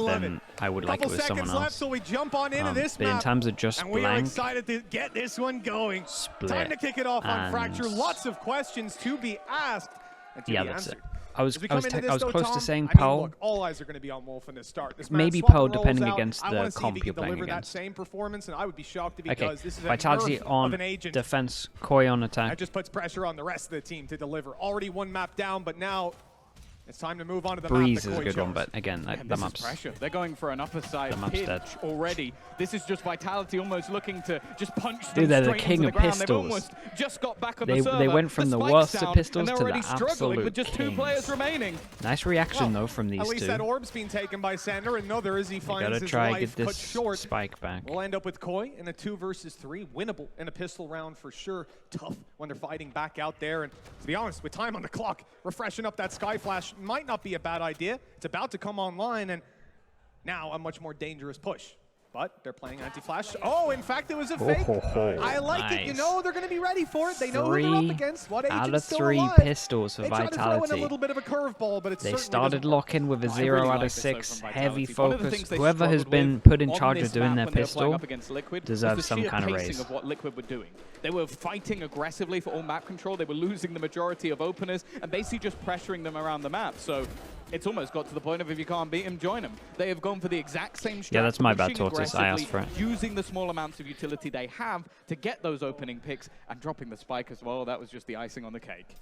then I would like it with someone else. So we jump on into this but in map, terms of just and we are blank, excited to get this one going. Time to kick it off on Fracture. Lots of questions to be asked and to be that's answered. it. I was close to saying Tom, Pearl. Look, all eyes are going to be on Wolf in this start. This Maybe Swap Pearl, and rolls depending out. against I the wanna see if comp he can you're playing deliver against. that same performance, and I would be shocked if he does. This is a Vitality nerf on of an agent. defense, Koi on attack. That just puts pressure on the rest of the team to deliver. Already one map down, but now it's time to move on to the Breeze map. is a good one, but again, the map's pressure. They're going for an upper side pitch dead. already. This is just Vitality almost looking to just punch them Dude, they're the straight king into of the ground. pistols. They've almost just got back on the server. They went from the worst of pistols to the absolute with just 2 players remaining. Nice reaction though from these at least two. that orb's being taken by Sander, and another as he finds gotta his try life get cut this short. spike back. We'll end up with Koi in a 2 versus 3, winnable in a pistol round for sure. Tough when they're fighting back out there, and to be honest, with time on the clock, refreshing up that Sky Flash might not be a bad idea. It's about to come online, and now a much more dangerous push. But they're playing anti-flash. Oh, in fact, it was a fake. I like it. You know they're going to be ready for it. They know who they're up against. What agent's out of still 3 alive. pistols for They tried to throw in a Vitality. little bit of a curveball, but They started locking with a 0 really out like of this, 6. though, from Heavy Vitality. One of the focus. things they Whoever has struggled been with put in on charge of this doing map their when they were playing pistol up against Liquid deserves was the some sheer kind of pacing raise. of what Liquid were doing. They were fighting aggressively for all map control. They were losing the majority of openers and basically just pressuring them around the map. So it's almost got to the point of if you can't beat them, join them. They have gone for the exact same strat. Yeah, that's my bad, pushing Tortoise. I asked for it. Using the small amounts of utility they have to get those opening picks and dropping the spike as well. That was just the icing on the cake.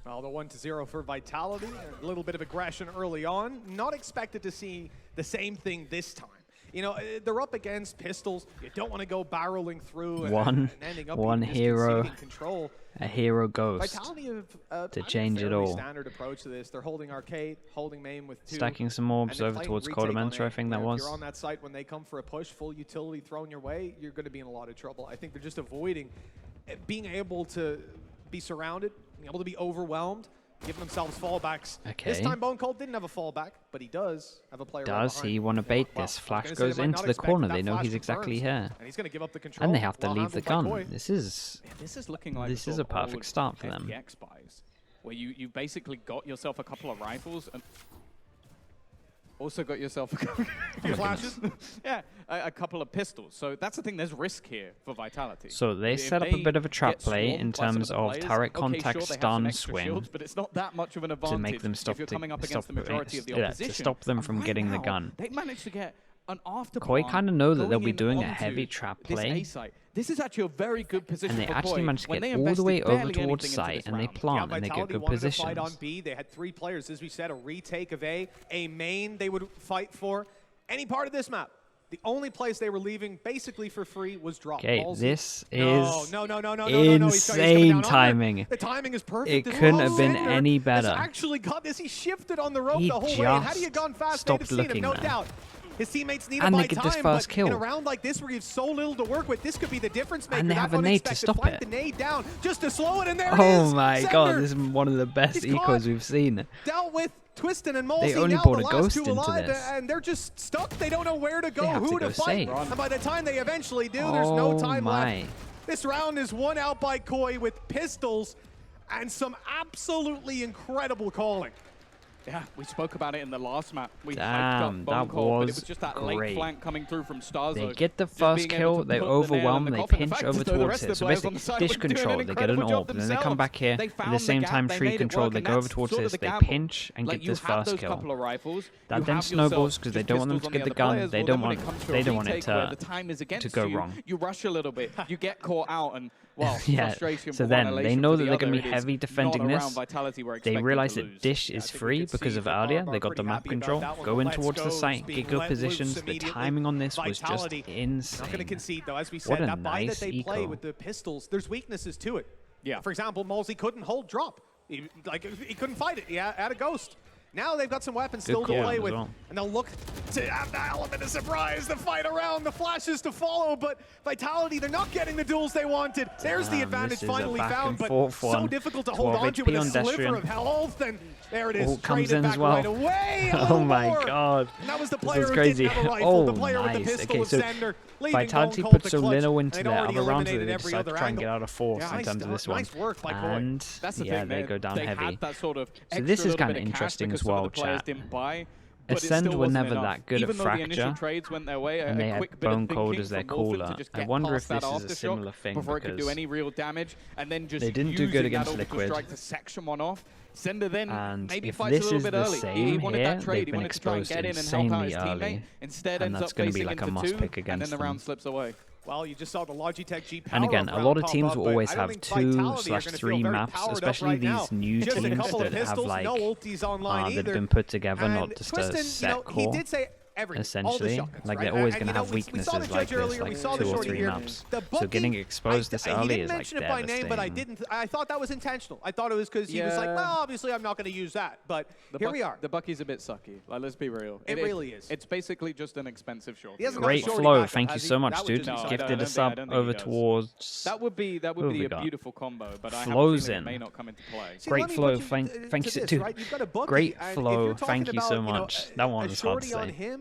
Well, the 1-0 for Vitality. A little bit of aggression early on. Not expected to see the same thing this time. You know, they're up against pistols. You don't want to go barreling through and ending up one just hero, conceding control. a hero ghost Vitality have to change it all. Standard approach to this. They're holding arcade, holding main with 2. Stacking some orbs over towards Codementor, I think that was. If you're on that site when they come for a push, full utility thrown your way, you're going to be in a lot of trouble. I think they're just avoiding being able to be surrounded, being able to be overwhelmed, giving themselves fallbacks. Okay. This time Bone Cold didn't have a fallback, but he does have a player right Does behind he him. want to bait this? Flash goes into the corner. They know he's exactly here. And he's going to give up the control. And they have to leave the gun. Koi. This is looking like this is a perfect start for them. FPX buys, where you basically got yourself a couple of rifles and also got yourself a couple of flashes. Yeah, a couple of pistols. So that's the thing. There's risk here for Vitality. So they If set up a bit of a trap get play swarmed in by some terms the of players, turret okay, contact, sure, they have some stun, extra swing shields, but it's not that much of an advantage to make them stop if you're coming up against the stop- majority of the yeah, opposition. to stop them And from right getting the now, gun. They managed to get an after Koi plant kind of know that they'll going be in doing a onto heavy trap this play. A site. This is actually a very good position And they for actually Koi managed to when get they all the way invested over barely towards anything into site this and they round. plant and they get Vitality good wanted to fight positions. on B. They had 3 players, as we said, a retake of A main they would fight for. Any part of this map, the only place they were leaving basically for free was drop. Okay, Ballsy. this No. is Insane insane timing. The timing is perfect. It as couldn't well. have been Cinder any has better. actually got this. He shifted on the rope He the whole way. And had he just gone fast, they'd stopped have seen him, looking no there. doubt. His teammates need And to they buy get time, this first but kill. in a round like this where you have so little to work with, this could be the difference maker. And they That have a nade to unexpected stop flank it. the nade down just to slow it, and there it Oh is. my Cinder god, this is one of the best He's ecos caught. we've seen. dealt with Twistin and Malsey. They only now brought the a last ghost 2 into alive, this. and they're just stuck. They don't know where to go, They have who to go fight. safe. And by the time they eventually do, there's no time my. left. This round is won out by Koi with pistols and some absolutely incredible calling. Yeah, we spoke about it in the last map. We hyped Damn, up Bone that Cold, but it was was just that great. late flank coming through from Starzo. They get the Just first being able kill, to they put the nail in overwhelm, the they coffin. pinch The fact over is, though, the towards rest of it. the So players on basically, the side dish were doing an control, they get an incredible job orb, then they come themselves. back here, They at the found same gap, time they tree made it control, work, they and go over that's towards sort of this, the they gamble. pinch and Like, get this you have first those kill. couple of rifles, That you then have snowballs yourself because they just don't want them pistols to on get the other gun, players. they Well, don't then when want it comes to a retake where the it time is against go you, wrong. You rush a little bit, you get caught out, and well, Yeah, frustration so for then one, they elation know for that the they're going other. to be It is heavy not defending a this. round Vitality were They expecting realize to that lose. Dish I is think we free could because see of that earlier. Barbar They got the pretty map happy about control, that one. go in Let's towards the go site, being get good let loose positions. The immediately. timing on this was just Vitality insane. Not going to concede, though. As we What said, a that buy nice that they play eco. with the pistols, there's weaknesses to it. Yeah. For example, Malsey couldn't hold drop. He couldn't fight it. He had a ghost. Now they've got some weapons still to call play as with, well. and they'll look to have that element of surprise, the fight around, the flashes to follow, but Vitality, they're not getting the duels they wanted. There's the advantage this is a finally back found, and but forth so one. difficult to hold 12 on to HP with a on sliver Destrian. of health, and there it is. Oh, comes traded in back as well. right away. A Oh little my more. god. And that was the This player is who crazy. didn't have a rifle, Oh, the player with the nice. pistol Okay, was so Sander, leaving Vitality Bone put Cold so to clutch, little and into they'd their already other rounds that eliminated they every decide to other try and get angle. out of force Yeah, in terms of this one. nice work by Koi. And That's the yeah, thing. they go down they heavy. had that sort of So this is extra kind little of bit of cash interesting because as some of well, the players chat. didn't buy. but it Ascend still were wasn't never enough. that good Even at though the initial Fracture, trades went their way, and they a had quick bit of Bone Cold thinking as their from Wolfen caller. to just I get wonder past if that this is a aftershock similar thing before it could do because any real damage, and then just they didn't do good using against that orbital Liquid. strike to section one off. Sender then And maybe if fights a this little is bit the early. He same wanted here, that trade. they've He been wanted to try and exposed get in and help out his insanely teammate. early, Instead, and ends that's up going to be facing like a into must 2, pick and then against the round them. slips away. Well, you just saw the Logitech G power And again, up a lot round of teams pop will up, but always I don't have think Vitality are gonna 2/3 feel very maps, powered up especially right these now. new Just a teams couple of that have pistols, like no ultis online that have either. been put together, And not just a Twistin, set he core. did say everything, Essentially, all the shotguns, like right? they're always And, going to have we saw the weaknesses judge like earlier, this, we like saw the 2 or shorty 3 here. maps. The So getting Bucky, exposed this he early didn't is like mention it by name, but I thought that was intentional. I thought it was because he was like, well, obviously I'm not going to use that, but here we are. The Bucky's a bit sucky. Like, let's be real. It really is. It's basically just an expensive short. Great flow, thank you so much, dude. Gifted us up over towards. That would be a beautiful combo, but I have a Flows feeling it in. may not come into play. Great flow, thank you too. Great flow, thank you so much. That one was hard to say.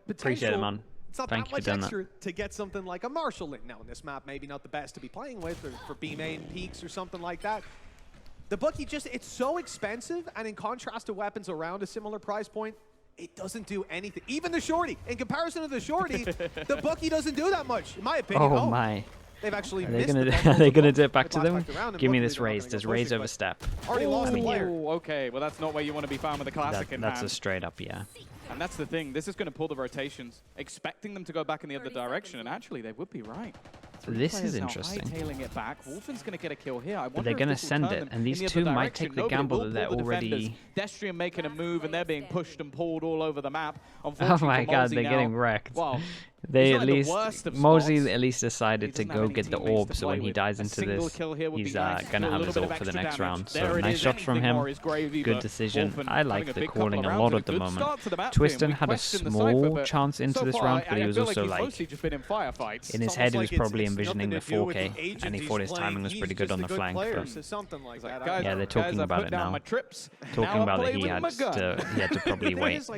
Appreciate it, man. It's not Thank that you much for doing extra to get something like a Marshall Link. Now, in this map, maybe not the best to be playing with, or for B main peaks or something like that. The Bucky it's so expensive, and in contrast to weapons around a similar price point, it doesn't do anything. Even the Shorty, in comparison to the Shorty, the Bucky doesn't do that much, in my opinion. Oh my. They've actually Are they gonna do it back to them? Give me this raise. Does raise overstep? Already lost the player. Okay, well that's not where you want to be found with a classic in hand. That's a straight up, yeah. And that's the thing. This is going to pull the rotations, expecting them to go back in the other direction, and actually they would be right. So this is interesting. Hightailing it back. Wolfen's going to get a kill here. But they're going to send it, and these two might take the gamble that they're already... Destrian making a move, and they're being pushed and pulled all over the map. Oh my god, they're getting wrecked. Well, they at least... Mosey at least decided to go get the orb, so when he dies into this, he's going to have his ult for the next round. So nice shots from him. Good decision. I like the calling a lot at the moment. Twistin had a small chance into this round, but he was also like... In his head, he was probably envisioning the 4K, and he thought his timing was pretty good on the flank. But yeah, they're talking about it now. Talking about that he had to probably wait.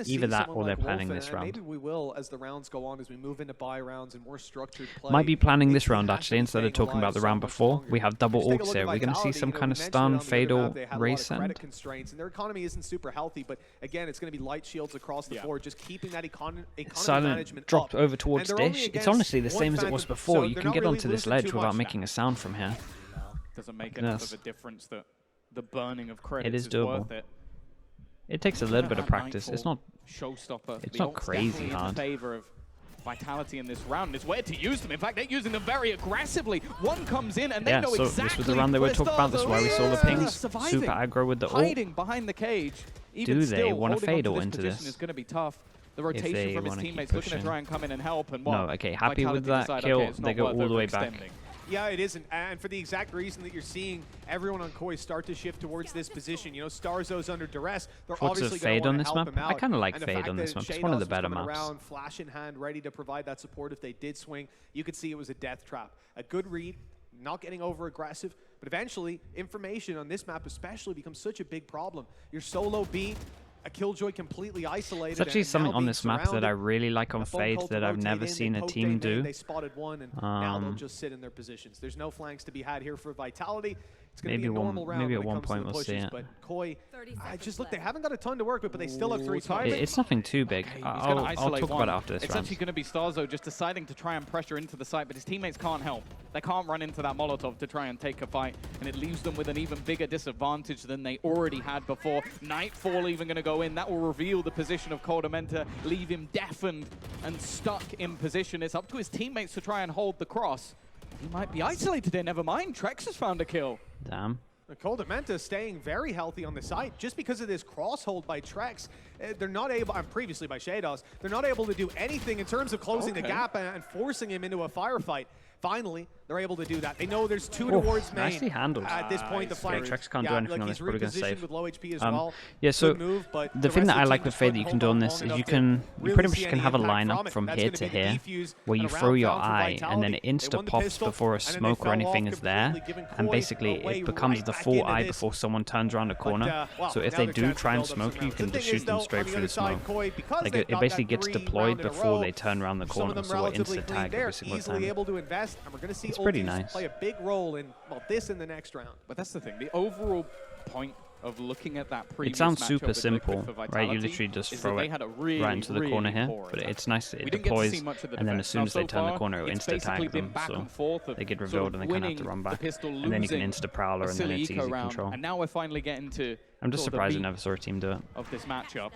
Either that or they're planning this round. Maybe we will as the rounds go on, as we move into buy rounds and more structured play. Might be planning this round actually instead of talking about the round before. We have double ults here. We're going to see some kind of stun, fatal, race end. Constraints, and their economy isn't super healthy, but again, it's going to be light shields across the board, just keeping that economy management dropped up. over towards Dish. It's honestly the same as it was before. You can get onto this ledge without making a sound from here. Doesn't make enough of a difference that the burning of credits is doable. worth it. It takes a little bit of practice. It's not showstopper. It's not crazy hard. In favor of Vitality in this round. It's where to use them. In fact, they're using them very aggressively. One comes in and they know so exactly this was the round they were talking about. This is why we saw the pings. Super aggro with the ult. Hiding behind the cage. Even Do they want to holding fatal onto into position this? Is going to be tough. The rotation from his teammates looking to try and come in and help. And no, okay, happy with that kill. They go all the way back. Yeah, it isn't, and for the exact reason that you're seeing everyone on Koi start to shift towards this position. You know, Starzo's under duress. They're obviously going to want to help him out. I kind of like Fade on this map. It's one of the better maps. Around, flash in hand, ready to provide that support if they did swing. You could see it was a death trap. A good read, not getting over aggressive, but eventually information on this map especially becomes such a big problem. You're solo B. A Killjoy completely isolated. It's actually something on this map that I really like on Fade that I've never seen a team do. They spotted one, and now they'll just sit in their positions. There's no flanks to be had here for Vitality. It's going to be a normal round. Maybe at one point we'll see it. But Koi, just look, they haven't got a ton to work with, but they still have 3 timers. It's nothing too big. I'll talk about it after this round. Essentially going to be Starzo just deciding to try and pressure into the site, but his teammates can't help. They can't run into that Molotov to try and take a fight, and it leaves them with an even bigger disadvantage than they already had before. Nightfall even going to go in. That will reveal the position of Coldamenta, leave him deafened and stuck in position. It's up to his teammates to try and hold the cross. He might be isolated here, never mind. Trex has found a kill. Damn. Coldamenta staying very healthy on the site just because of this cross hold by Trex. They're not able, and previously by Shados, they're not able to do anything in terms of closing the gap and forcing him into a firefight. Finally, they're able to do that. They know there's 2 towards main. Nicely handled. At this point, the flank. Trex can't do anything on this, probably going to save. With low HP as well. Yeah, so move, the thing that I like with Fade that you can do on this is you pretty much can have a lineup from here to here where you throw your eye and then it insta-pops before a smoke or anything is there, and basically it becomes the full eye before someone turns around a corner. So if they do try and smoke you, can just shoot them straight through the smoke. Like it basically gets deployed before they turn around the corner, so it insta-tag every single time. It's pretty nice. Play a big role in this in the next round. But that's the thing. The overall point of looking at that previous It sounds matchup super with simple, Liquid for right? Vitality, You literally just is throw that it they had a really, right into the corner here, poor but attack. it's nice that it We didn't get to see deploys, much of the and then defense. as soon Now, as they so turn the far, corner, it will it's insta-tag basically been them, back so and forth of they get sort of revealed and they kind of have to winning run the back. pistol, And then you can losing insta-prowler, a and then silly it's eco easy round, control. and now we're finally getting to I'm just sort of the surprised I meat never saw a team do it. of this matchup.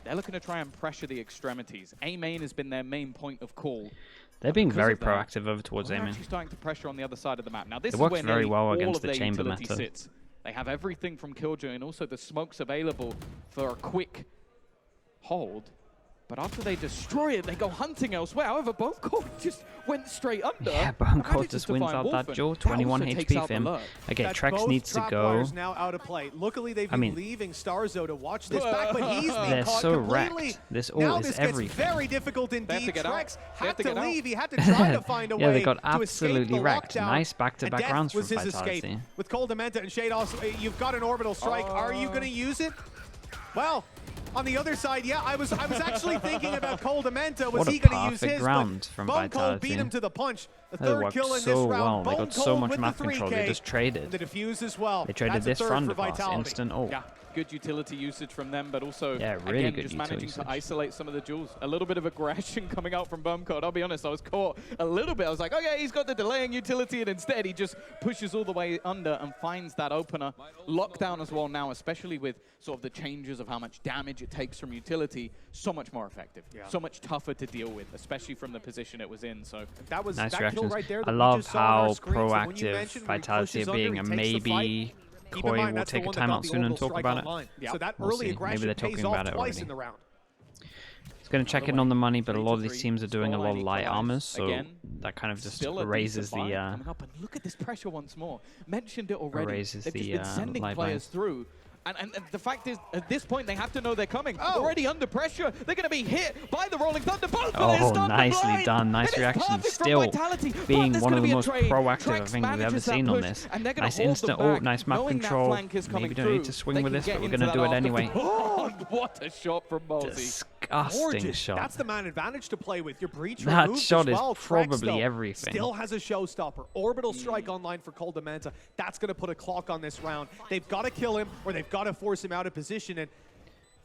They're looking to try and pressure the extremities. A main has been their main point of call. They're being Because very of that, proactive over towards They're A main. actually starting to pressure on the other side of the map. Now this It is works where very nearly well all against of the their chamber utility meta. sits. They have everything from Killjoy and also the smokes available for a quick hold. But after they destroy it, they go hunting elsewhere. However, both core just went straight under. Yeah, Bumco just wins out that duel. 21 HP for him. Okay, Trex needs to go. Now out of play. Luckily, they've I been mean, leaving Starzo to watch this back, but he's being they're caught so completely. wrecked. This Now ult this is gets everything. very difficult indeed. Trex had to leave. He had to try to find a way Yeah, they got to escape absolutely the wrecked. lockdown. Nice back-to-back And rounds death from was his Vitality. escape. With Cold Dementa and Shados, you've got an orbital strike. Are you going to use it? Well, on the other side, yeah, I was actually thinking about Cold Dementa. Was he going to use his? Round from Bone Cold Vitality. beat him to the punch. The They third worked kill in so this round. well. They Bone got so Cold much with map the control. They 3K. just traded. And the defuse as well. They traded That's a this third for for underpass, Vitality. instant ult. Yeah, good utility usage from them, but also, Yeah, really again, good just utility managing usage. to isolate some of the duels. A little bit of aggression coming out from Bumcode. I'll be honest, I was caught a little bit. I was like, okay, he's got the delaying utility, and instead he just pushes all the way under and finds that opener. Lockdown as well now, especially with sort of the changes of how much damage it takes from utility, so much more effective. Yeah. So much tougher to deal with, especially from the position it was in. So that was nice that reactions. kill right there. I love how proactive Vitality are being, and maybe Koi will take a timeout soon and talk about it. Yeah. So that We'll early see. aggression Maybe they're talking pays off about it twice already. in the round. It's going to check in on the money, but a lot of these teams are doing a lot of light armors, so again, that kind of just still raises the coming up, and look at this pressure once more. Mentioned it already. Raises They've the, just been sending light players lines. through. And the fact is, at this point, they have to know they're coming. Oh. Already under pressure. They're going to be hit by the Rolling Thunder. Both Oh, nicely done. Nice reaction. Still being one of the most proactive I think we've ever seen on this. Nice instant ult, nice map control. Maybe don't need to swing with this, but we're going to do it anyway. Oh, what a shot from Mosey. Disgusting shot. That's the man advantage to play with. Your breach That removed shot as well. is probably Trex, though, everything. Still has a showstopper. Orbital strike online for Cold Dementa. That's going to put a clock on this round. They've got to kill him, or they've got to force him out of position. And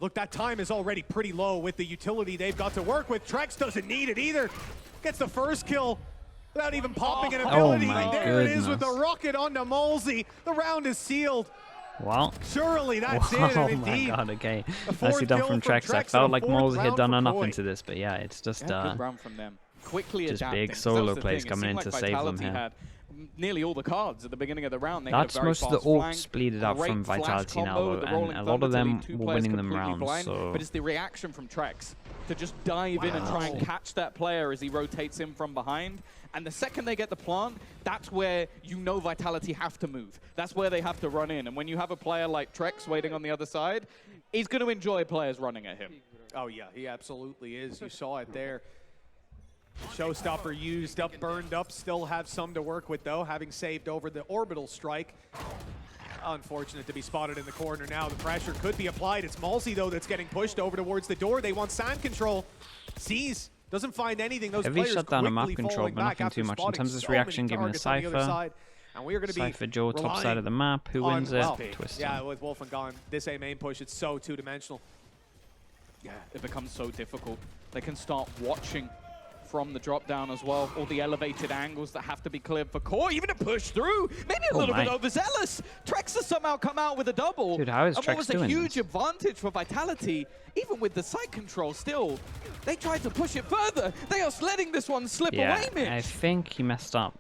look, that time is already pretty low with the utility they've got to work with. Trex doesn't need it either. Gets the first kill without even popping an ability. my There it is with the goodness. rocket onto Molsey. The round is sealed. Well, Surely that's it. oh And my indeed, god, okay. fourth Nicely done kill from from Trex. I Trex felt and a like fourth Moles had round done for enough Koi. into this, but yeah, it's just Good run from them. Quickly just adapting. big 'cause that was solo the plays thing. It coming seemed in to like save them Vitality here. had nearly all the cards at the beginning of the round. They That's had a very most of the fast ults flank, bleeded out great from flash Vitality now, combo with the and Rolling a lot Thunder of to them leave two were players winning them completely rounds, blind, so... But it's the reaction from Trex to just dive in and try and catch that player as he rotates in from behind. And the second they get the plant, that's where you know Vitality have to move. That's where they have to run in. And when you have a player like Trex waiting on the other side, he's going to enjoy players running at him. Oh yeah, he absolutely is. You saw it there. Showstopper used up, burned up, still have some to work with though, having saved over the orbital strike. Unfortunate to be spotted in the corner now. The pressure could be applied. It's Malsey though that's getting pushed over towards the door. They want sand control. Sees, doesn't find anything. Those Heavy players shutdown on map quickly control, falling but back nothing after too much. In spotting terms of this so many reaction, given the targets on the other Cypher. side. And we are going to be Cypher Joe, top relying side of the map. Who wins it? well, Twisted. yeah, with Wolf and Gone, this A main push, it's so two-dimensional. Yeah, it becomes so difficult. They can start watching from the drop down as well, all the elevated angles that have to be cleared for Core, even to push through, maybe a little bit overzealous. Trex has somehow come out with a double. Dude, how is and Trex what was a doing huge this? advantage for Vitality, even with the side control still, they tried to push it further. They are letting this one slip away, Mitch. I think he messed up.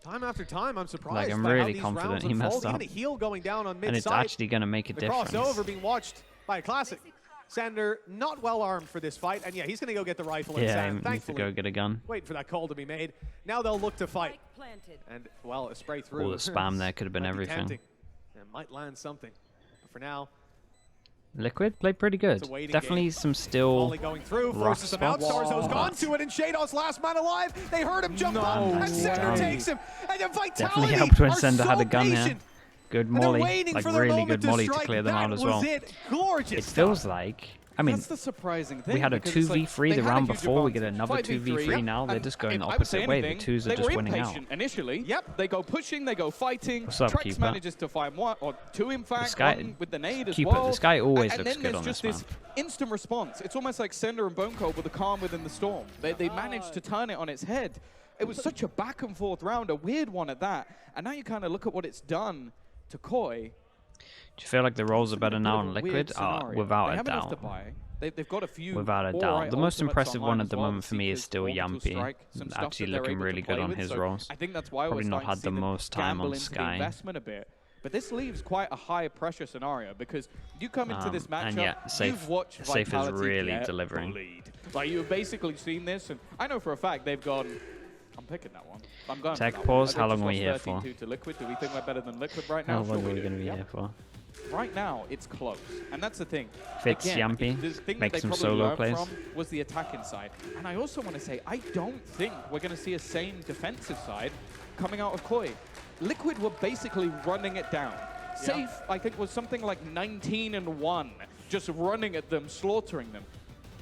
Time after time, I'm surprised. Like, I'm by really how these confident rounds he messed unfold. up. Even a heel going down on mid-side. And it's actually going to make a the difference. crossover being watched by a classic. Sander not well armed for this fight, and yeah, he's going to go get the rifle. Yeah, and he Sand, needs to go get a gun. waiting for that call to be made. Now they'll look to fight. And, well, a spray through. All the spam there could have been Might be everything. tempting. It might land something. But for now, Liquid played pretty good. it's a waiting Definitely game. some still Volley going through, rough forces him out. spots. Starzo's gone to it, and Shadows last man alive. They heard him jump up, and Sender Damn. takes him. And then Vitality Definitely helped when are Sender so had a gun here. patient. Good And they're molly, waiting like for their really moment good molly to strike. clear them That out as was well. It. Gorgeous It stuff. feels like I mean, that's the surprising thing. we had a because it's like 2v3 the they had a round huge before. We get advantage. another 5v3, 2v3 now. They're and just going the I would say opposite way. The anything, twos are they just were winning out. impatient initially. Yep, they go pushing, they go fighting. What's up, Trex Keeper? manages to find one or two, in fact, one with the nade as Keeper, well. this guy always and looks then good there's on just this, this instant response. It's almost like Sender and Bone Cold with the calm within the storm. They managed to turn it on its head. It was such a back and forth round, a weird one at that. And now you kind of look at what it's done to Koi. Do you feel like the rolls are better now on Liquid? Without a doubt. They've got a few. Without a doubt. The most impressive one at the moment for me is still Yampy. Actually looking really good on his rolls. I think that's why Probably not had the most time on Sky. Investment a bit. But this leaves quite a high pressure scenario because you come into this matchup, and yeah, you've watched Safe is Vitality really get delivering. bullied. Like you've basically seen this, and I know for a fact they've gone. I'm picking that one. I'm going. Tech pause. How long are we here for? 13-2 to Liquid. Do we think we're better than Liquid right How now? long are we going to be here for? Right now, it's close, and that's the thing. Fits Yampy, makes some solo plays. Was the attacking side, and I also want to say I don't think we're going to see a same defensive side coming out of Koi. Liquid were basically running it down. Safe, I think, was something like 19-1, just running at them, slaughtering them.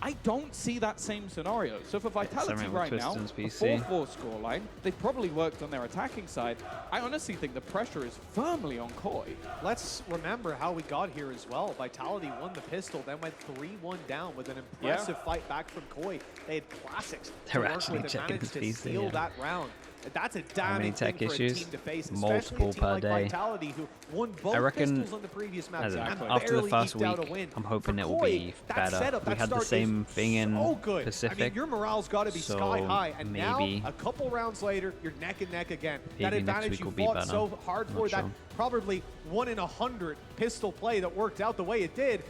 I don't see that same scenario. So for Vitality right now, a 4-4 scoreline, they've probably worked on their attacking side. I honestly think the pressure is firmly on Koi. Let's remember how we got here as well. Vitality won the pistol, then went 3-1 down with an impressive fight back from Koi. They had classics to work with and managed to steal that round. That's a damning thing for a team to face, multiple per like day. Vitality, who won both I reckon pistols on the previous match after the first week, I'm hoping it will be better. We had the same thing in Pacific. I mean, your morale's got to be sky high, and maybe now a couple rounds later, you're neck and neck again. That maybe advantage you fought so hard for, that probably 1 in 100 pistol play that worked out the way it did,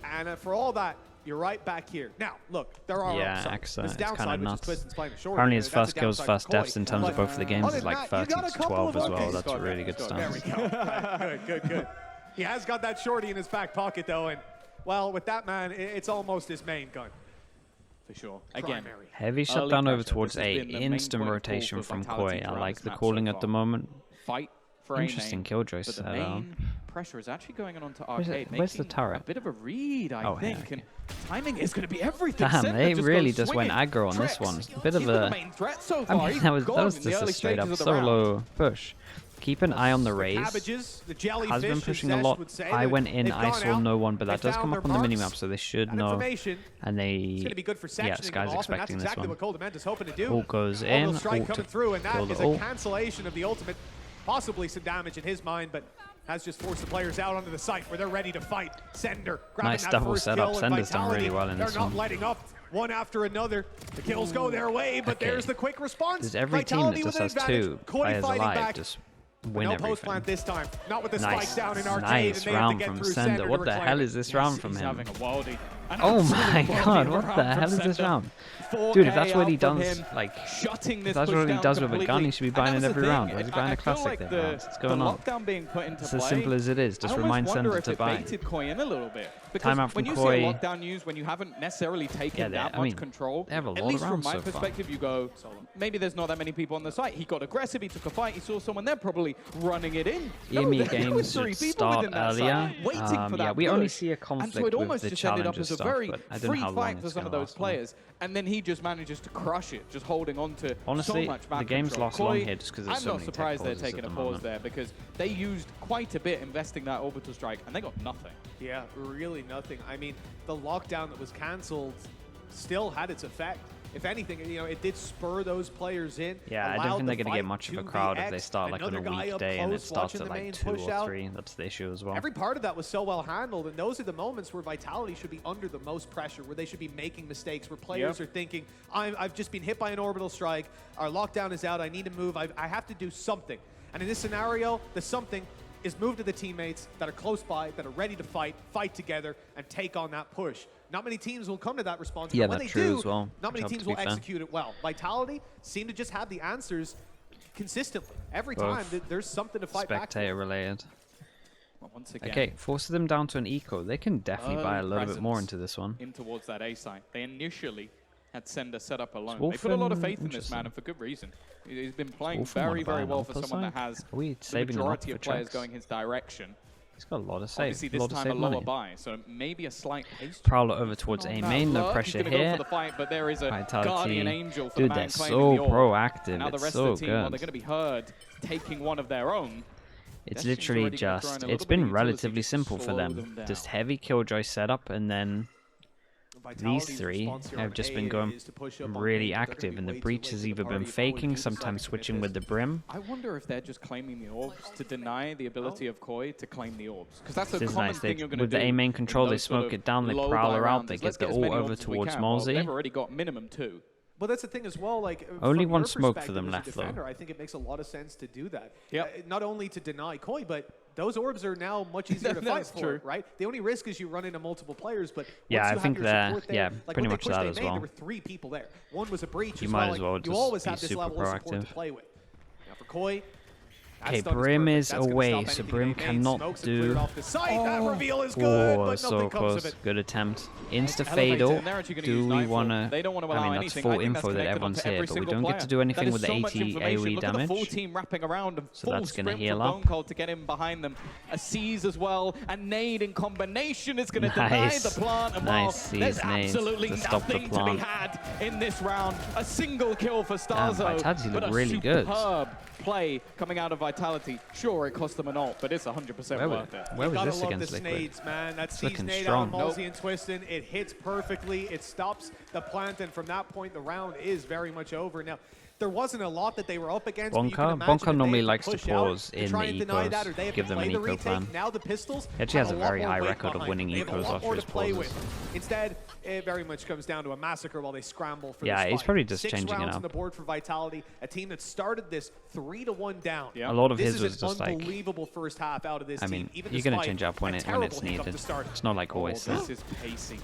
and for all that, you're right back here. Now, look, there are it's kind of nuts. Apparently his first kills, first deaths in terms of both of the games is like 30-12 as well. That's a really good start. There we go. Good. He has got that shorty in his back pocket, though, and, well, with that man, it's almost his main gun. For sure. Again, heavy shutdown over towards A. Instant rotation from Koi. I like the calling at the moment. Fight for interesting killjoy setup. Pressure is actually going on to Arcade. Where's the turret? A bit of a read, I think. And timing is going to be everything. Damn, they really just went aggro on this one. A bit of a... I mean, that was just a straight up solo push. Keep an eye on the raise. Has been pushing a lot. I went in, I saw no one, but that does come up on the minimap, so they should know. And they... Yeah, Sky's expecting this one. Ult goes in, ult to kill the ult. Cancellation of the ultimate. Possibly some damage in his mind, but has just forced the players out onto the site where they're ready to fight. Sender grabbing nice that double first setup. kill, Sender's done really well in they're this not one. letting up one after another. The kills go their way, but there's the quick response. There's every team that just has 2 players alive, just win everything. Post-plant this time. Not with the spike down in Arcade. Nice round from Sender. What the hell is this round from him? Oh my god, what the hell is this round? Dude, if that's what he does, like, if that's what he does with a gun, he should be buying it every round. Why is he buying a classic there? What's going on? It's as simple as it is. Just remind Sender to buy. Timeout from Koi. Lockdown news when you haven't necessarily taken that much control. They have a lot At least of rounds from my so far. perspective, you go, maybe there's not that many people on the site. He got aggressive, he took a fight, he saw someone there probably running it in. EMEA games should start earlier. Yeah, we only see a conflict with the challenger stuff, but I don't know how long it's for some of those players. And then he just manages to crush it, just holding on to honestly, so much back the game's control. lost long here just because there's so many I'm not surprised they're taking a pause moment. there because they used quite a bit investing that orbital strike and they got nothing. Yeah, really nothing. I mean, the lockdown that was cancelled still had its effect. If anything, you know, it did spur those players in. Yeah, I don't think they're going to get much of a crowd if they start like on a weekday and it starts at like 2 or 3. That's the issue as well. Every part of that was so well handled, and those are the moments where Vitality should be under the most pressure, where they should be making mistakes, where players are thinking, I've just been hit by an orbital strike, our lockdown is out, I need to move, I have to do something. And in this scenario, the something is move to the teammates that are close by, that are ready to fight together, and take on that push. Not many teams will come to that response. Yeah, but when that's they true do, as well. not many teams will execute it well. Vitality seem to just have the answers consistently. Every time there's something to fight back for. Spectator related. Well, once again, okay, forces them down to an eco. They can definitely buy a little bit more into this one. In towards that A side. They initially had Sender set up alone. They put a lot of faith in this man, and for good reason. He's been playing very, very well for someone that has the majority of players going his direction. He's got a lot of save. Obviously this time a lower buy, so maybe a slight haste. Prowler over towards A main, no pressure here. Go for the fight, but there is a Vitality. Guardian Angel for Dude, the man they're so claiming the orb. proactive. Now the It's rest so of the team, well, good. they're going to be heard taking one of their own. It's literally just, it's been relatively simple for them. Just heavy killjoy setup, and then these three have just been going really active, and the breach has either been faking, sometimes switching with the brim. I wonder if they're just claiming the orbs to deny the ability of Koi to claim the orbs, because that's a common thing you're going to do. With the A main control, they smoke it down, they prowler out, they get the ult over towards Molzy. They've already got minimum 2. But that's the thing as well, like only from one your smoke for perspective them as a left defender, though. I think it makes a lot of sense to do that. Yep. Not only to deny Koi, but those orbs are now much easier to fight for, right? The only risk is you run into multiple players, but yeah, once I you think have your that support there, yeah, like pretty when much they pushed that A as main, well. There were 3 people there. One was a breach. You might as like, well you always just have be this super level of support proactive. to play with. Now for Koi. Okay, Brim is away, so Brim cannot do. Oh, so close. Good attempt. Insta fade ult. Do we want to? I mean, that's full info that everyone's here, but we don't get to do anything with the 80 AoE damage. So that's going to heal up. To get him behind them. A seize as well, and nade in combination is going to deny the plant. And nice there's absolutely to stop the nothing to be had in this round. A single kill for Starzo, Vitality but look really good. Play coming out of Vitality. Sure, it cost them an ult, but it's 100% worth it. Where was this love against the Liquid? Snades, man. That It's sees looking nade strong. on Molzy and Twistin. It hits perfectly. It stops the plant, and from that point, the round is very much over. Now, there wasn't a lot that they were up against. Bonka normally likes to pause in the ecos, give them an eco plan. Now the Pistols He actually has a very high record of winning ecos after his pauses. Instead, it very much comes down to a massacre while they scramble for yeah, this he's fight. probably just 6 changing it rounds up. on the board for Vitality, a team that started this 3-1 down. A lot of his was This just is an like, unbelievable first half out of this I mean, team. Even you're going to despite change up when a it's terrible needed. hiccup to start. It's not like always. This is pacey.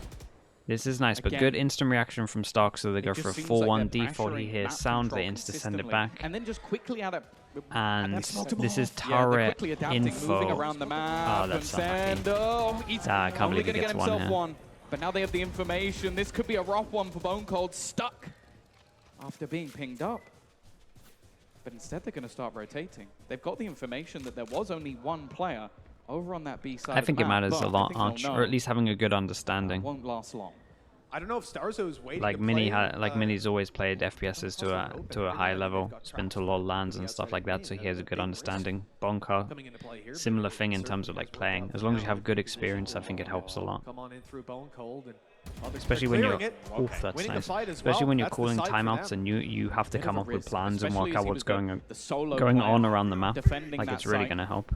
This is nice, but good instant reaction from Stark, so they go for a 4-1 default. He hears sound, they insta-send it back. And then just quickly out of... And this is turret info. Around the map, Oh, that's he's I can't only believe he going to gets get one himself here. one. But now they have the information. This could be a rough one for Bone Cold. Stuck after being pinged up. But instead, they're going to start rotating. They've got the information that there was only one player over on that B side. I think it matters a lot, or at least having a good understanding. Won't last long. I don't know if Starzo's waiting. Like Mini's always played FPSs to a high level. It's been to a lot of lands and stuff like that, so he has a good understanding. Bonka, similar thing in terms of like playing. As long as you have good experience, I think it helps a lot. Come on in through Bone Cold, and especially when you're that's nice. Especially when you're calling timeouts and you have to come up with plans and work out what's going on around the map. Like it's really going to help.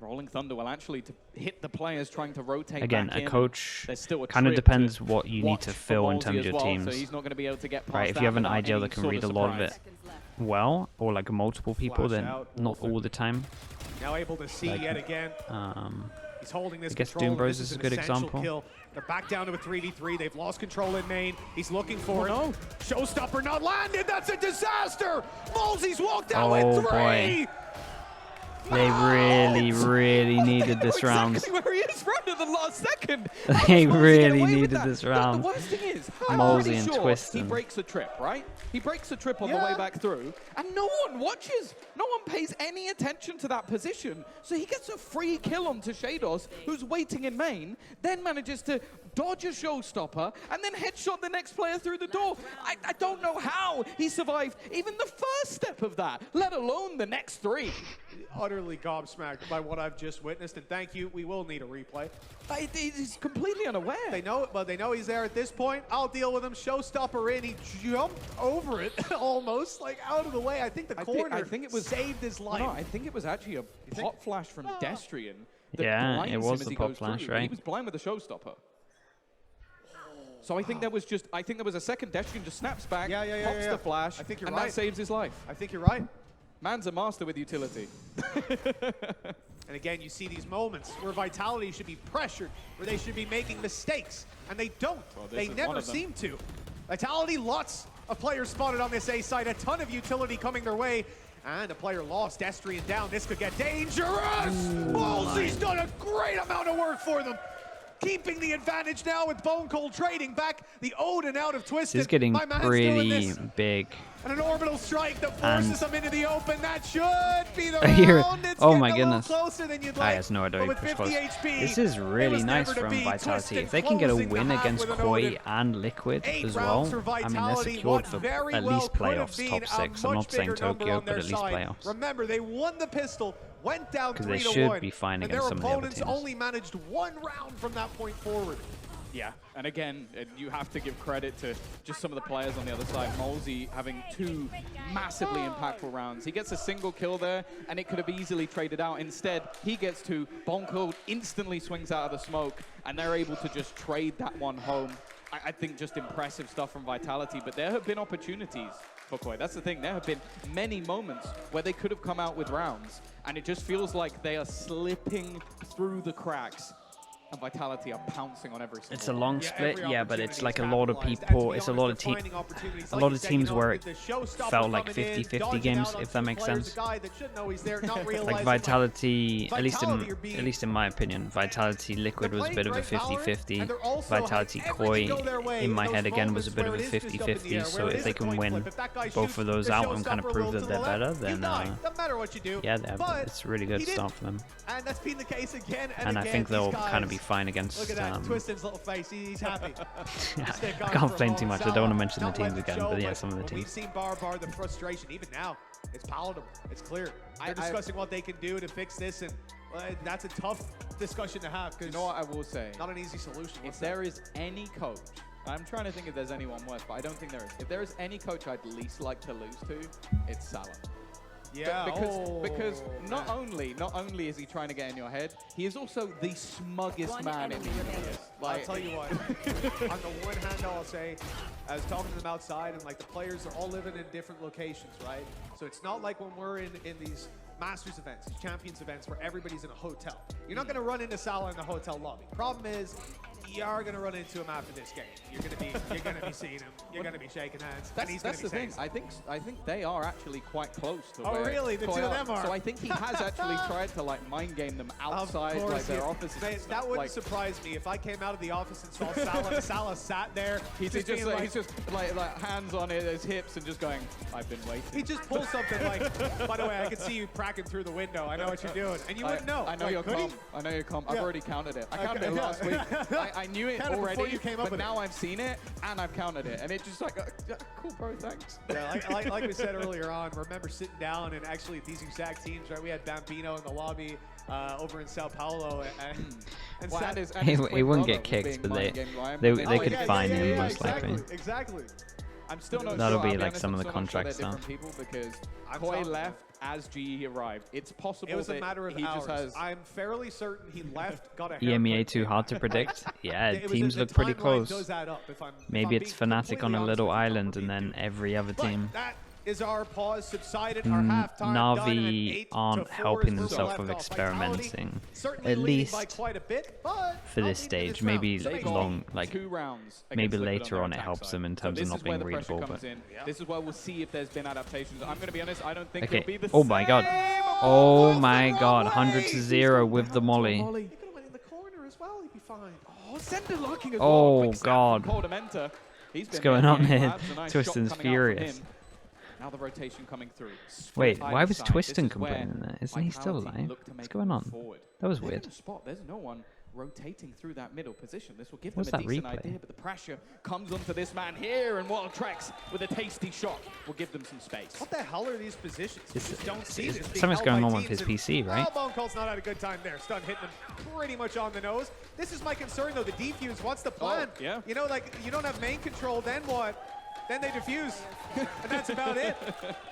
Rolling Thunder will actually to hit the players trying to rotate. Again, a coach kind of depends what you need to fill in terms of your teams. So he's not going to be able to get past right, if you have an IGL that can read a lot of it well, or like multiple people, then not all the time. Now able to see yet again. He's holding this. I guess Doom Bros is a good example. Kill. They're back down to a 3v3. They've lost control in main. He's looking for it. No. Showstopper not landed. That's a disaster. Molzy's walked out with 3. Boy. They really needed this round. Exactly where he is right at the last second. They really needed this round. The worst thing is, Molzy and sure Twistin. he breaks a trip, right? He breaks a trip on the way back through, and no one watches. No one pays any attention to that position. So he gets a free kill onto Shados, who's waiting in main, then manages to dodge a showstopper, and then headshot the next player through the door. I don't know how he survived even the first step of that, let alone the next 3. Utterly gobsmacked by what I've just witnessed, and thank you. We will need a replay. He's completely unaware. They know it, but they know he's there at this point. I'll deal with him. Showstopper in. He jumped over it almost, like out of the way. I think the corner I think it was, saved his life. No, I think it was actually a pot flash from Destrian. Yeah, it was the pot flash, right? He was blind with the showstopper. So I think there was a second Destrian just snaps back, pops the flash, I think you're and right. that saves his life. I think you're right. Man's a master with utility. And again, you see these moments where Vitality should be pressured, where they should be making mistakes, and they don't. They never seem to. Vitality, lots of players spotted on this A side, a ton of utility coming their way, and a player lost. Destrian down. This could get dangerous. Molzy's done a great amount of work for them. keeping the advantage now with Bone Cold trading back the Odin out of Twisted. This is getting pretty big. And an orbital strike that forces them into the open. That should be the round. It's oh my goodness. Closer than you'd I like. has no idea. With 50 HP, this is really nice from Vitality. If they can get a win against Koi and Liquid as well, I mean, they're secured for at least playoffs, top 6. I'm not saying Tokyo, but at least playoffs. Remember, they won the pistol, went down 3-1. Because they should be fine against some of the other teams. Their opponents only managed 1 round from that point forward. Yeah, and again, you have to give credit to just some of the players on the other side. Molzy having 2 massively impactful rounds. He gets a single kill there, and it could have easily traded out. Instead, he gets 2. Bonko instantly swings out of the smoke, and they're able to just trade that one home. I think just impressive stuff from Vitality, but there have been opportunities for Koi. That's the thing. There have been many moments where they could have come out with rounds, and it just feels like they are slipping through the cracks. And Vitality are pouncing on every single It's a long split, yeah, but it's like a lot of capitalized. people, And it's to a be lot of honest, teams, they're finding opportunities. a Like lot you of said, teams you know, where with it the showstopper felt like coming in, 50-50 dodging games, out on if that makes players, sense. a guy that should know he's there, not Like realizing, Vitality, like, at least Vitality in my opinion, Vitality Liquid was a bit of a 50-50. Vitality Koi, in my head again, was a bit of a 50-50. So if they can win both of those out and kind of prove that they're better, then yeah, it's a really good start for them. And that's been the case again and I think they'll kind of be fine against. Look at that, Twistin's little face, he's happy. I can't complain too much. I don't want to mention the teams again, but yeah, some of the teams. We've seen bar the frustration. Even now, it's palatable. It's clear. They're discussing what they can do to fix this, and that's a tough discussion to have. You know what I will say? Not an easy solution. If there is any coach, I'm trying to think if there's anyone worse, but I don't think there is. If there is any coach I'd least like to lose to, it's Salah. Yeah, because not only is he trying to get in your head, he is also the smuggest man in the universe. Like, I'll tell you what, on the one hand, I'll say, I was talking to them outside, and like the players are all living in different locations, right? So it's not like when we're in these Masters events, these Champions events, where everybody's in a hotel. You're not going to run into Salah in the hotel lobby. Problem is, you are going to run into him after this game. You're going to be seeing him. You're going to be shaking hands. That's the thing. I think they are actually quite close to. Oh, really? The two of them are. So I think he has actually tried to like mind game them outside like their offices. That wouldn't surprise me if I came out of the office and saw Salah sat there. He's just like hands on his hips and just going, I've been waiting. He just pulls something like, by the way, I can see you cracking through the window. I know what you're doing, and you wouldn't know. I know your comp. I know your comp. I've already counted it. I counted it last week. I knew it already, but now I've seen it and I've counted it, and it's just like, cool, bro, thanks. Yeah, like we said earlier on, remember sitting down and actually at these exact teams, right? We had Bambino in the lobby over in Sao Paulo, and he wouldn't get kicked, but they could fine him most likely. Exactly. I'm still not That'll sure. be like some of the contract stuff. People because Koi left as GE arrived. It's possible it was a matter of hours. Just has. I'm fairly certain he left, got a EMEA too hard to predict. Yeah, teams look pretty close. Maybe it's Fnatic on a little island and then every other team. Is our pause subsided, our halftime Na'Vi aren't helping themselves with experimenting, at least for this stage. Maybe long, like maybe later on it helps them in terms of not being readable. But this is where we'll see if there's been adaptations. I'm going to be honest, I don't think it'll be the same. Oh my god! Oh my god! 100-0 with the molly. He could have went in the corner as well. He'd be fine. Oh, Sender locking as well. Oh god! What's going on here? Twistin's furious. Now the rotation coming through. Wait, why was Twistin complaining there? Isn't he still alive? What's going on? That was weird. There's no one rotating through that middle position. This will give them a decent idea, but the pressure comes onto this man here, and Wild Trex with a tasty shot will give them some space. What the hell are these positions? You just don't see this. Something's going on with his PC, right? Oh, Bone Cold's not had a good time there. Stun hitting him pretty much on the nose. This is my concern, though. The defuse, what's the plan? Oh, yeah. You know, like, you don't have main control, then what? Then they defuse, and that's about it.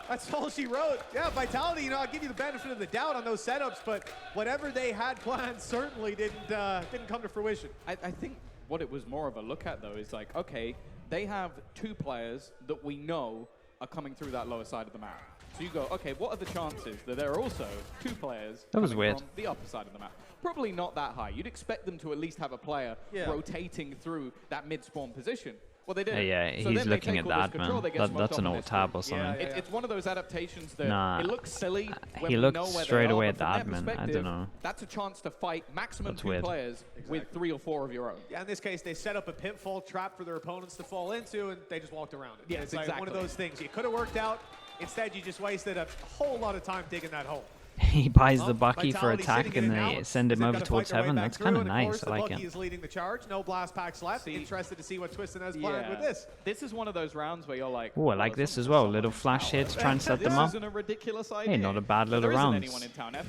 That's all she wrote. Yeah, Vitality, you know, I'll give you the benefit of the doubt on those setups, but whatever they had planned certainly didn't come to fruition. I think what it was more of a look at, though, is like, okay, they have 2 players that we know are coming through that lower side of the map. So you go, okay, what are the chances that there are also 2 players coming from the upper side of the map? Probably not that high. You'd expect them to at least have a player rotating through that mid-spawn position. Well, they did. Yeah, so he's looking at the admin. That's an alt tab or something. Yeah. It's one of those adaptations that nah, it looks silly. He looks straight away at the admin. I don't know. That's a chance to fight maximum That's 2 weird. players with 3 or 4 of your own. Yeah, in this case, they set up a pitfall trap for their opponents to fall into, and they just walked around it. Yeah, it's like one of those things. You could have worked out. Instead, you just wasted a whole lot of time digging that hole. He buys the Bucky for attack and they send him over towards heaven. That's kind of nice. I like Bucky it. is leading the charge. No blast packs left. Interested to see what Twistin has planned with this. This is one of those rounds where you're like, Oh, I like this as well. Little flash here to try and set them up. This isn't a ridiculous idea. Hey, not a bad little round.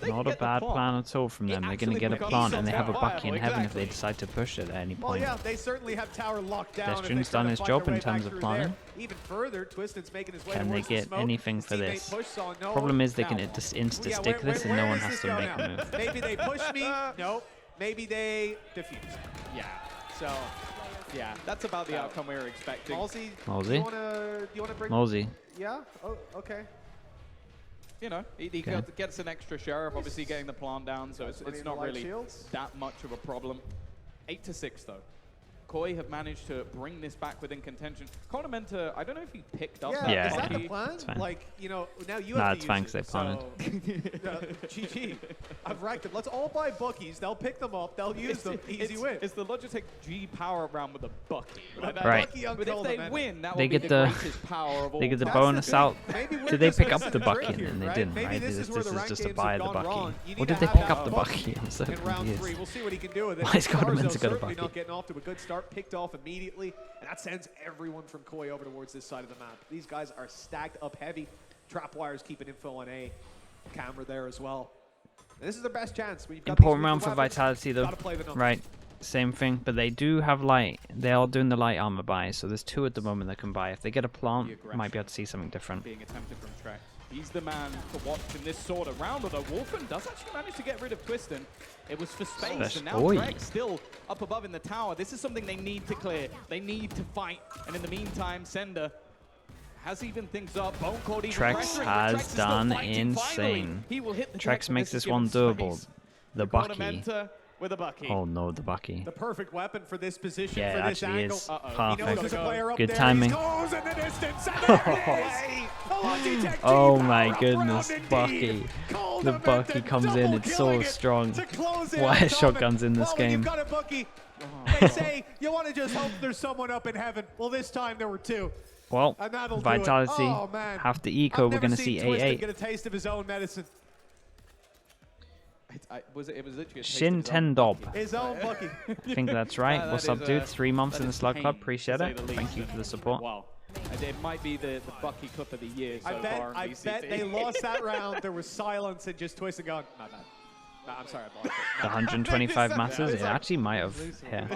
Not a bad plan at all from them. They're going to get a plant and they have a Bucky in heaven if they decide to push it at any point. Well, yeah, they certainly have tower locked down. Destrian's done his job in terms of planning. Even further, Twistin's making his way Can they get anything for this? Problem is they can just insta-stick this and no one has to make a move. Maybe they push me. No. Maybe they defuse. Yeah. So, yeah, that's about the outcome we were expecting. Mosey. Mosey. Do you want to bring? Mosey. Yeah. Oh, okay. You know, he gets an extra sheriff, obviously getting the plant down, so it's not really that much of a problem. 8-6 though. Koi have managed to bring this back within contention. Conamenta, I don't know if he picked up that. Yeah, is that the plan? Like, you know, now you have to use it. They planted. GG. I've racked them. Let's all buy Buckies. They'll pick them up. They'll use them. Easy win. It's the Logitech G power round with a Bucky. Right. But if they win, that they will be get the greatest power of all. They get the bonus out. Did they pick up the Bucky and they didn't, right? This is just a buy of the Bucky. Or did they pick up the Bucky? I'm so confused. We'll see what he can do with it. Why is Conamenta got a Bucky? Not getting off to a good start. Picked off immediately, and that sends everyone from Koi over towards this side of the map. These guys are stacked up heavy. Trapwire's keeping info on A. Camera there as well. And this is their best chance. Important round for Vitality though. Right, same thing, but they do have light. They are doing the light armor buy, so there's 2 at the moment they can buy. If they get a plant, might be able to see something different. Being attempted from Trek. He's the man to watch in this sort of round, although Wolfen does actually manage to get rid of Twistin. It was for space, and now Trek's still up above in the tower. This is something they need to clear. They need to fight, and in the meantime, Sender has evened things up. Bone Cord even Trex has done insane. Trex makes this one doable. The Bucky. With a Bucky. Oh no, the Bucky. The perfect weapon for this position, yeah, for this angle. Is. Perfect. Good there. timing. Oh my goodness, Bucky. The Bucky comes in, it's so strong. Why shotguns in this game? They say you want to just hope there's someone up in heaven. Well, this time there were 2. Well, Vitality have to eco. We're going to see 8-8. Get a taste of his own medicine. It was literally Shin Tendob. His own Bucky. I think that's right. What's up, dude? 3 months in the Slug Club. Appreciate it. Thank you for the support. Wow. It might be the Bucky Cup of the year so far. I bet they lost that round. There was silence and just Twistin going, no, I'm sorry, I blocked it. The 125 masses, it actually might have. Yeah.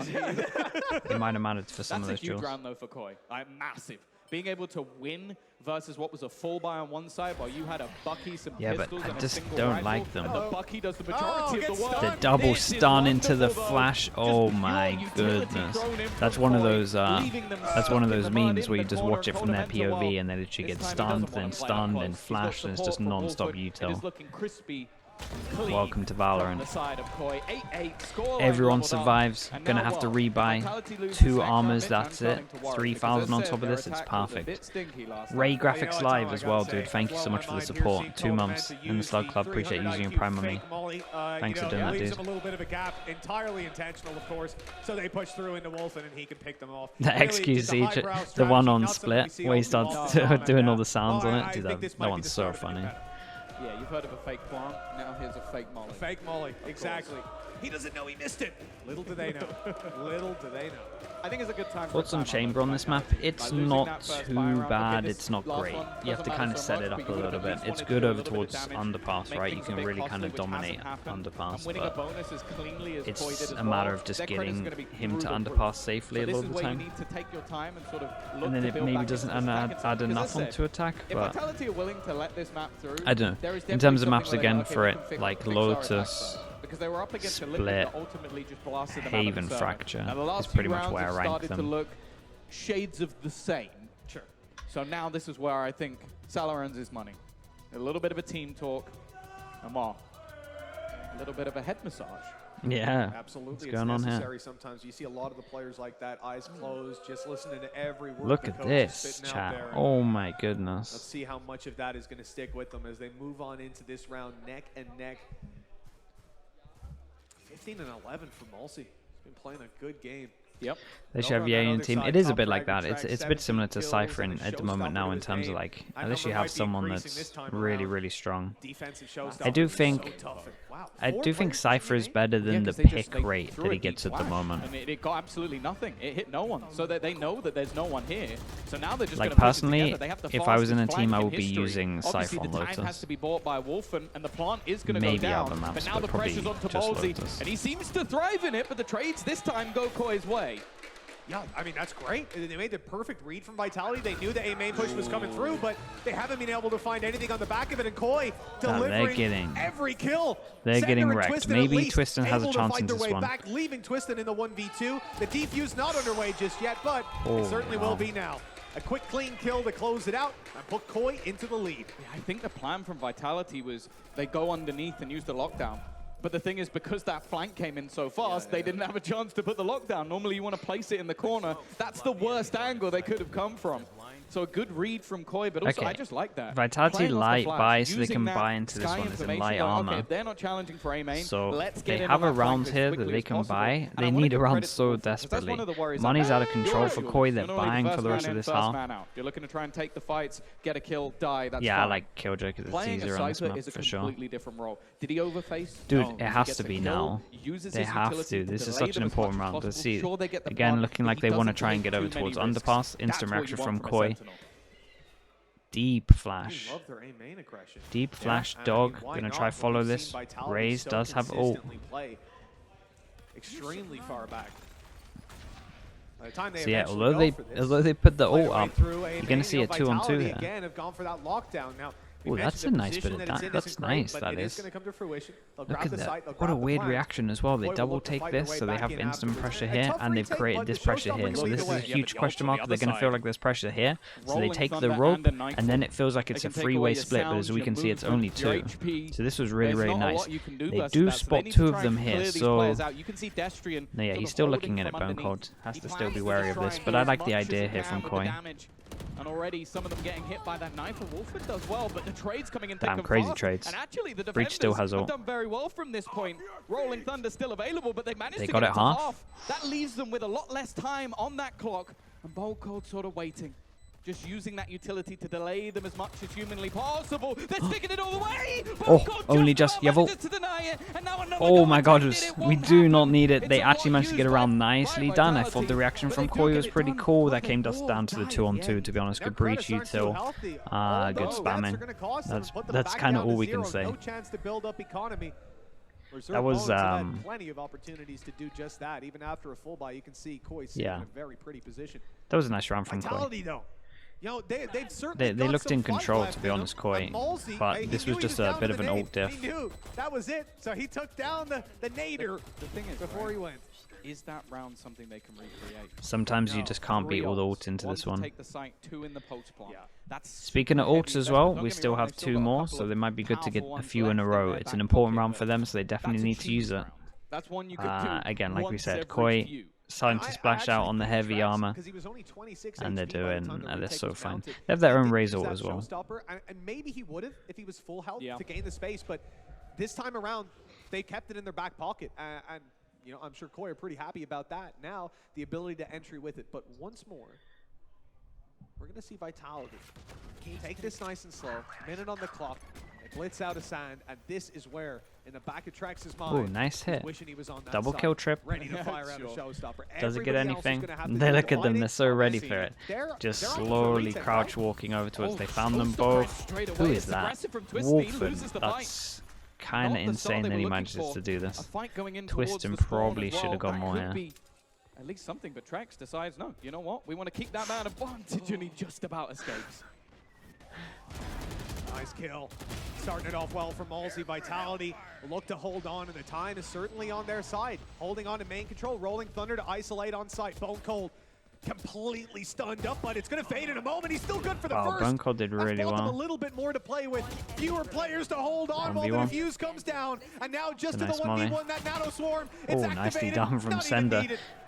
It might have mattered for some of those That's a huge duels. round though for Koi. Massive. Being able to win versus what was a full buy on one side while you had a Bucky, some pistols, but I and just a single don't rifle, like them. And the Bucky does the majority of the work. The double stun into the flash. Oh my goodness. That's one of those memes where you just watch it from their POV and they literally get stunned, then flashed, and it's just non-stop util. Welcome to Valorant. Everyone survives. Gonna have to rebuy 2 armors, that's it. 3,000 on top of this, it's perfect. Ray Graphics Live as well, dude. Thank you so much for the support. 2 months in the Slug Club. Appreciate using your Prime on me. Thanks for doing that, dude. A little bit of a gap, entirely intentional, of course. So they push through into Wolfen and he can pick them off. The XQC, the one on Split, where he starts doing all the sounds on it. Dude, that one's so funny. Yeah, you've heard of a fake plant. Now here's a fake molly. A fake molly, exactly. He doesn't know he missed it. Little do they know. Little do they know. I think it's a good time. What's on chamber on this map? It's not too bad. It's not great. You have to kind of set it up a little bit. It's good over towards underpass, right? You can really kind of dominate underpass, but it's a matter of just getting him to underpass safely a lot of the time. And then it maybe doesn't add enough onto attack, but I don't know. In terms of maps again for it, like Lotus, Split, Haven, Fracture is pretty much where I rank them. Look shades of the same. Sure. So now this is where I think Salah earns his money. A little bit of a team talk, and more. A little bit of a head massage. Yeah. Absolutely. What's going on necessary here? Sometimes you see a lot of the players like that, eyes closed, just listening to every word Look the at coach is this, spitting out chat. there. Oh my Let's goodness. see how much of that is going to stick with them as they move on into this round neck and neck. 15 and 11 for Malsey. He's been playing a good game. Yep. They should have Yay in the team. It is a bit like that. It's a bit similar to Cypher at the moment now in terms of like, unless you have someone that's really, really strong. I do think Cypher is better than the pick rate that he gets at the moment. And it got absolutely nothing. It hit no one. So that they know that there's no one here. So now they're just like going to personally, if I was in a team, I would be using Cypher on Obviously, the time has Lotus. to be bought by Wolf, and the plant is going to go Maybe down. other maps, But now the probably pressure's on to just Ballsy, Lotus. and he seems to thrive in it, but the trades this time go Koi's way. Yeah, I mean, that's great. They made the perfect read from Vitality. They knew the A main push was coming through, but they haven't been able to find anything on the back of it, and Koi delivering every kill. They're getting wrecked. Maybe Twiston has a chance in this one. Back, leaving Twiston in the 1v2. The defuse not underway just yet, but it certainly will be now. A quick, clean kill to close it out and put Koi into the lead. Yeah, I think the plan from Vitality was they go underneath and use the lockdown. But the thing is, because that flank came in so fast, they didn't have a chance to put the lockdown. Normally, you want to place it in the corner. That's the worst angle they could have come from. So a good read from Koi, but also I just like that. Vitality light buy, so they can buy into this one. It's in light armor. Okay, they're not challenging for A main. So let's they get have a round here that they can buy. They need a round so desperately. Money's out of control for Koi. They're buying for the rest of this half. You're looking to try and take the fights, get a kill, die. That's yeah, I like Killjoy because it's easier on this map for sure. Completely different role. Did he overface? Dude, it has to be now. They have to. This is such an important round. Let's see. Again, looking like they want to try and get over towards underpass. Instant reaction from Koi. Deep flash. Deep flash dog. Gonna try follow this. Raze does have ult. Extremely far back. So yeah, although they put the ult up, you're gonna see a 2-on-2 here. Again, have gone for that lockdown. Now, oh, that's a nice bit of that. That's nice, that is. Look at that. What a weird reaction as well. They double take this, so they have instant pressure here, and they've created this pressure here. So this is a huge question mark. They're going to feel like there's pressure here. So they take the rope, and then it feels like it's a three-way split, but as we can see, it's only two. So this was really, really nice. They do spot two of them here, so... Yeah, he's still looking at it, Bone Cold. Has to still be wary of this, but I like the idea here from Koi. And already some of them getting hit by that knife. Wolfman does well, but the trades coming in. Damn, crazy trades. And actually, the Breach still has ult. have done very well from this point. Rolling Thunder still available, but they managed to got get it to half. That leaves them with a lot less time on that clock. And Bold Cold sort of waiting. Just using that utility to delay them as much as humanly possible. They're sticking it all the way. Oh, only just Yevil. Oh my god, we do not need it. They actually managed to get around nicely done. I thought the reaction from Koi was pretty cool. That came just down to the 2-on-2, to be honest. Good breach util. Good spamming. That's kind of all we can say. That was plenty of opportunities to do just that. Even after a full buy, you can see Koi in a very pretty position. That was a nice round from Koi. You know, they looked in control, to be honest, Koi, but this was just a bit of an ult diff. He knew that was it, so he took down the nader before he went. Is that round something they can recreate? Sometimes you just can't beat all the ults into this one. Take the site, 2 in the post plant. Speaking of ults as well, we still have 2 more, so they might be good to get a few in a row. It's an important round for them, so they definitely need to use it. Again, like we said, Koi starting to splash out on the heavy armor, and they're so fine. They have their own Raze ult as well. And maybe he would have if he was full health to gain the space, but this time around, they kept it in their back pocket, and you know, I'm sure Koi are pretty happy about that. Now, the ability to entry with it, but once more, we're going to see Vitality take this nice and slow, minute on the clock, blitz out of sand, and this is where, in the back of Trex's mind, nice hit. Wishing he was on that Double kill trip. Ready to fire out a showstopper. Does it get anything? They look at them, they're so ready for it. Just slowly crouch walking over towards. They found them both. Who is that? Wolfen. That's kind of insane that he manages to do this. Twiston probably should have got more here. At least something, but Trex decides, no, you know what? We want to keep that man advantage, and he just about escapes. Nice kill. Starting it off well from Malsey. Vitality look to hold on, and the time is certainly on their side. Holding on to main control, Rolling Thunder to isolate on site. Bone Cold completely stunned up, but it's going to fade in a moment. He's still good for the first. Bunko did really That's well. a little bit more to play with. Fewer players to hold on while the defuse comes down. And now just to the 1v1, that Nano Swarm. Oh, nicely done from Sender.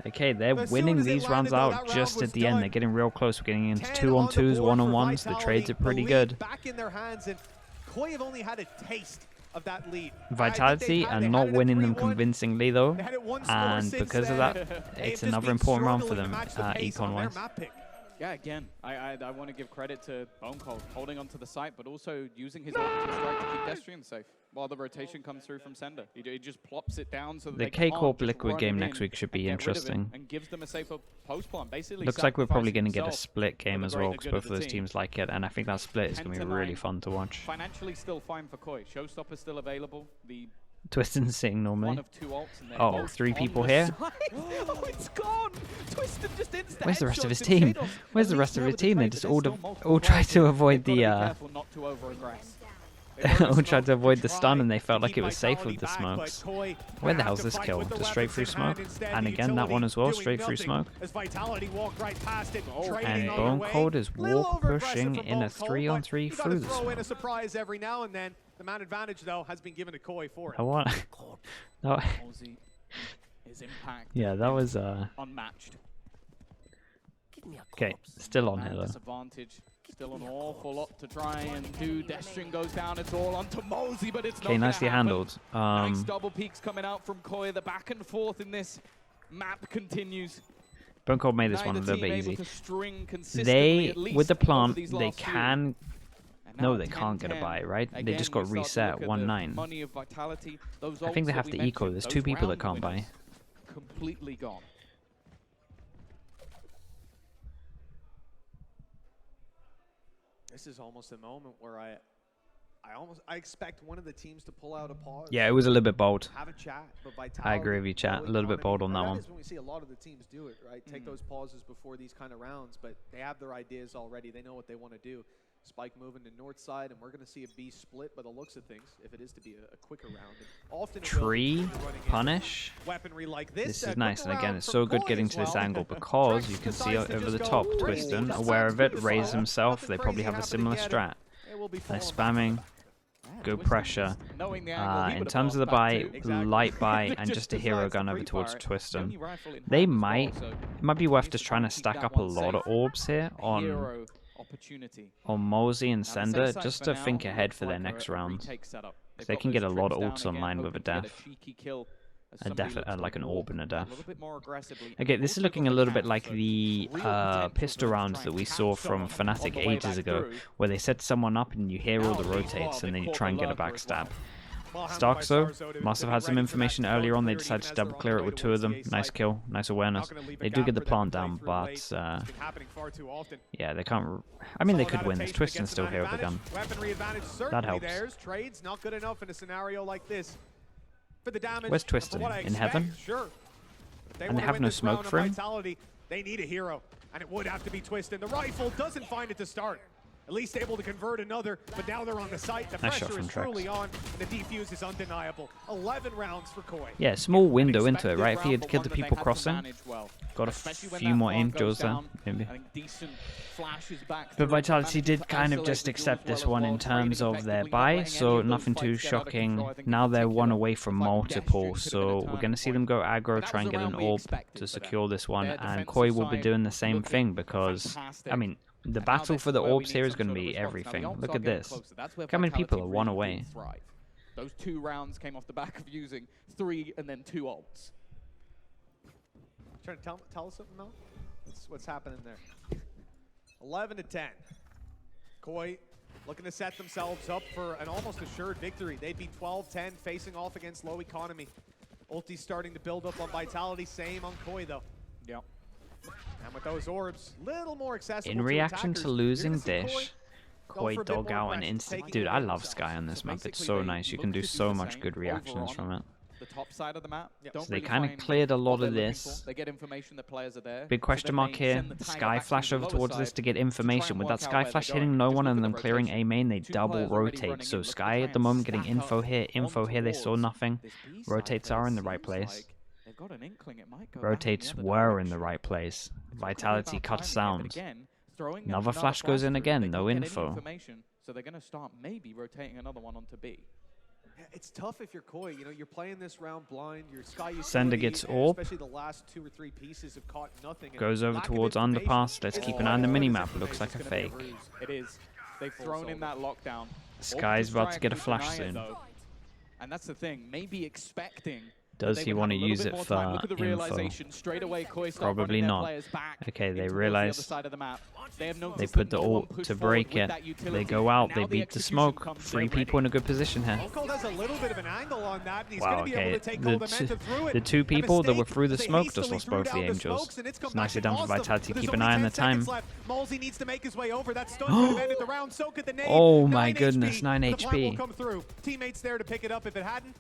Okay, they're winning these rounds out just at the end. They're getting real close. We're getting into 2-on-2s, 1-on-1s. The trades are pretty good. Back in their hands, and Koi have only had a taste of that lead. Vitality and not winning them convincingly though, and because of that, it's another important round for them, econ-wise. Yeah, again, I want to give credit to Bonecall holding onto the site, but also using his ultimate strike to keep Destrian safe while the rotation comes through from Sender. He just plops it down so that the K-Corp Liquid game next week should be interesting. And gives them a safer post plan. Basically, looks like we're probably going to get a split game as well, because both of those teams like it, and I think that split is going to be really fun to watch. Financially still fine for Koi. Showstopper's still available. The Twiston's sitting normally. One of 2 ults and oh, 3 people here. Oh, it's gone! Twiston just insta. Where's the rest of his team? Where's the rest of his team? They just all tried to avoid the all tried to avoid the stun, and they felt like it was safe with the smokes. Where the hell's this kill? Just straight through smoke? And again, that one as well, straight through smoke. And Bone Cold is walk pushing in a 3-on-3 through the smoke. A surprise every now and then. The man advantage, though, has been given to Koi for it. I want... no. Yeah, that was... unmatched. Okay, still on here, though. Still an awful lot to try and do. Destrian goes down. It's all onto Mosey, but it's not okay, nicely handled. Nice double peaks coming out from Koi. The back and forth in this map continues. Bone Cold made this one a little bit easy. They, with the plant, they can... No, they can't get a buy, right? They just got reset 1-9. I think they have to eco. There's 2 people that can't buy. Completely gone. This is almost a moment where I expect one of the teams to pull out a pause. Yeah, it was a little bit bold. Have a chat, but I agree with you, chat. A little bit bold on that one. That is when we see a lot of the teams do it, right? Take those pauses before these kind of rounds, but they have their ideas already. They know what they want to do. Spike moving to north side, and we're going to see a B split by the looks of things, if it is to be a quicker round. And often Tree, punish. Weaponry like this is nice, and again, it's so good getting to this angle because you can see over the top, Twiston, aware of it, raise himself. They probably have a similar strat. They're spamming. Good pressure. In terms of the buy, light buy, and just a hero gun over towards Twiston. They might, it might be worth just trying to stack up a lot of orbs here on Mosey and Sender, just to think ahead for their next round. Because they can get a lot of ults online with a death. Like an orb and a death. Okay, this is looking a little bit like the pistol round that we saw from Fnatic ages ago, where they set someone up and you hear all the rotates and then you try and get a backstab. Starkso must have had some information earlier on. They decided to double clear it with 2 of them. Nice kill, nice awareness. They do get the plant down, but yeah, they can't. I mean, they could win this. Twiston's still here with the gun. That helps. Trades not good enough in a scenario like this. For the damage, where's Twiston? In heaven? Sure. And they have no smoke for him? They need a hero, and it would have to be Twiston. The rifle doesn't find it to start. At least able to convert another, but now they're on the site. The pressure is truly on, and the defuse is undeniable. 11 rounds for Koi. Yeah, small window into it, right? If he had killed the people crossing, got a few more aim jaws there, maybe. But Vitality did kind of just accept this one in terms of their buy, so nothing too shocking. Now they're 1 away from multiple, so we're going to see them go aggro, try and get an orb to secure this one, and Koi will be doing the same thing because, I mean, the battle for the orbs here is going to be everything. Look at this. Look how many people are 1 away. Those 2 rounds came off the back of using 3 and then 2 ults. Trying to tell us something, Mel? What's happening there? 11 to 10. Koi looking to set themselves up for an almost assured victory. They'd be 12-10 facing off against low economy. Ulti's starting to build up on Vitality. Same on Koi, though. Yep. And with those orbs, little more accessible. In reaction to losing Dish, Koi dog out and instant. Dude, I love Sky on this map. It's so nice. You can do so much good reactions from it. The top side of the map. So they kind of cleared a lot of this. They get information that players are there. Big question mark here. Sky flash over towards this to get information. With that Sky flash hitting no one and them clearing A main, they double rotate. So Sky at the moment getting info here, they saw nothing. Rotates are in the right place. They've got an inkling it might go Rotates back in the were other in the direction. right place. It's all Vitality about cuts timing it, but sound. again, throwing Another flash goes in through, again, they no don't get any info. information, so they're going to start maybe rotating another one onto B. Yeah, it's tough if you're Koi. You know, you're playing this round blind. Your Sky Sender utility, gets and orb. especially the last 2 or 3 pieces have caught nothing. And Goes over lack of towards information underpass. Let's is keep all an eye on the good as minimap. Looks like a information. It's gonna be fake. ruse. It is. They've Full thrown solo. in that lockdown. Sky's about to get a Orb flash try and soon. deny it, though. And that's the thing. Maybe expecting. Does that he they would want to have a little use bit it more for time. Look at the info? realization straight away. Koi start Probably running their not. players back Okay, they in towards the realize other side of the map. They have they noticed put that the no one ult pushed to forward break with it. that utility. They go out. Now They the beat the execution smoke. comes, 3 they're people in ready. a good position here. Cold has a little bit of an angle on that, and he's Wow, going to be able okay. to take all the momentum through it. The 2 A people that were mistake, through the they smoke just hastily lost threw both the down angels. smokes, and it's come It's nicely back done and for lost them. Vitality. There's Keep an only eye on 10 the time. seconds left. Malsey needs to make his way over. That stun could have ended the round. So could the nade. Oh my 9 goodness, HP. 9 The plant will HP. come through. Teammates there to pick it up if it hadn't.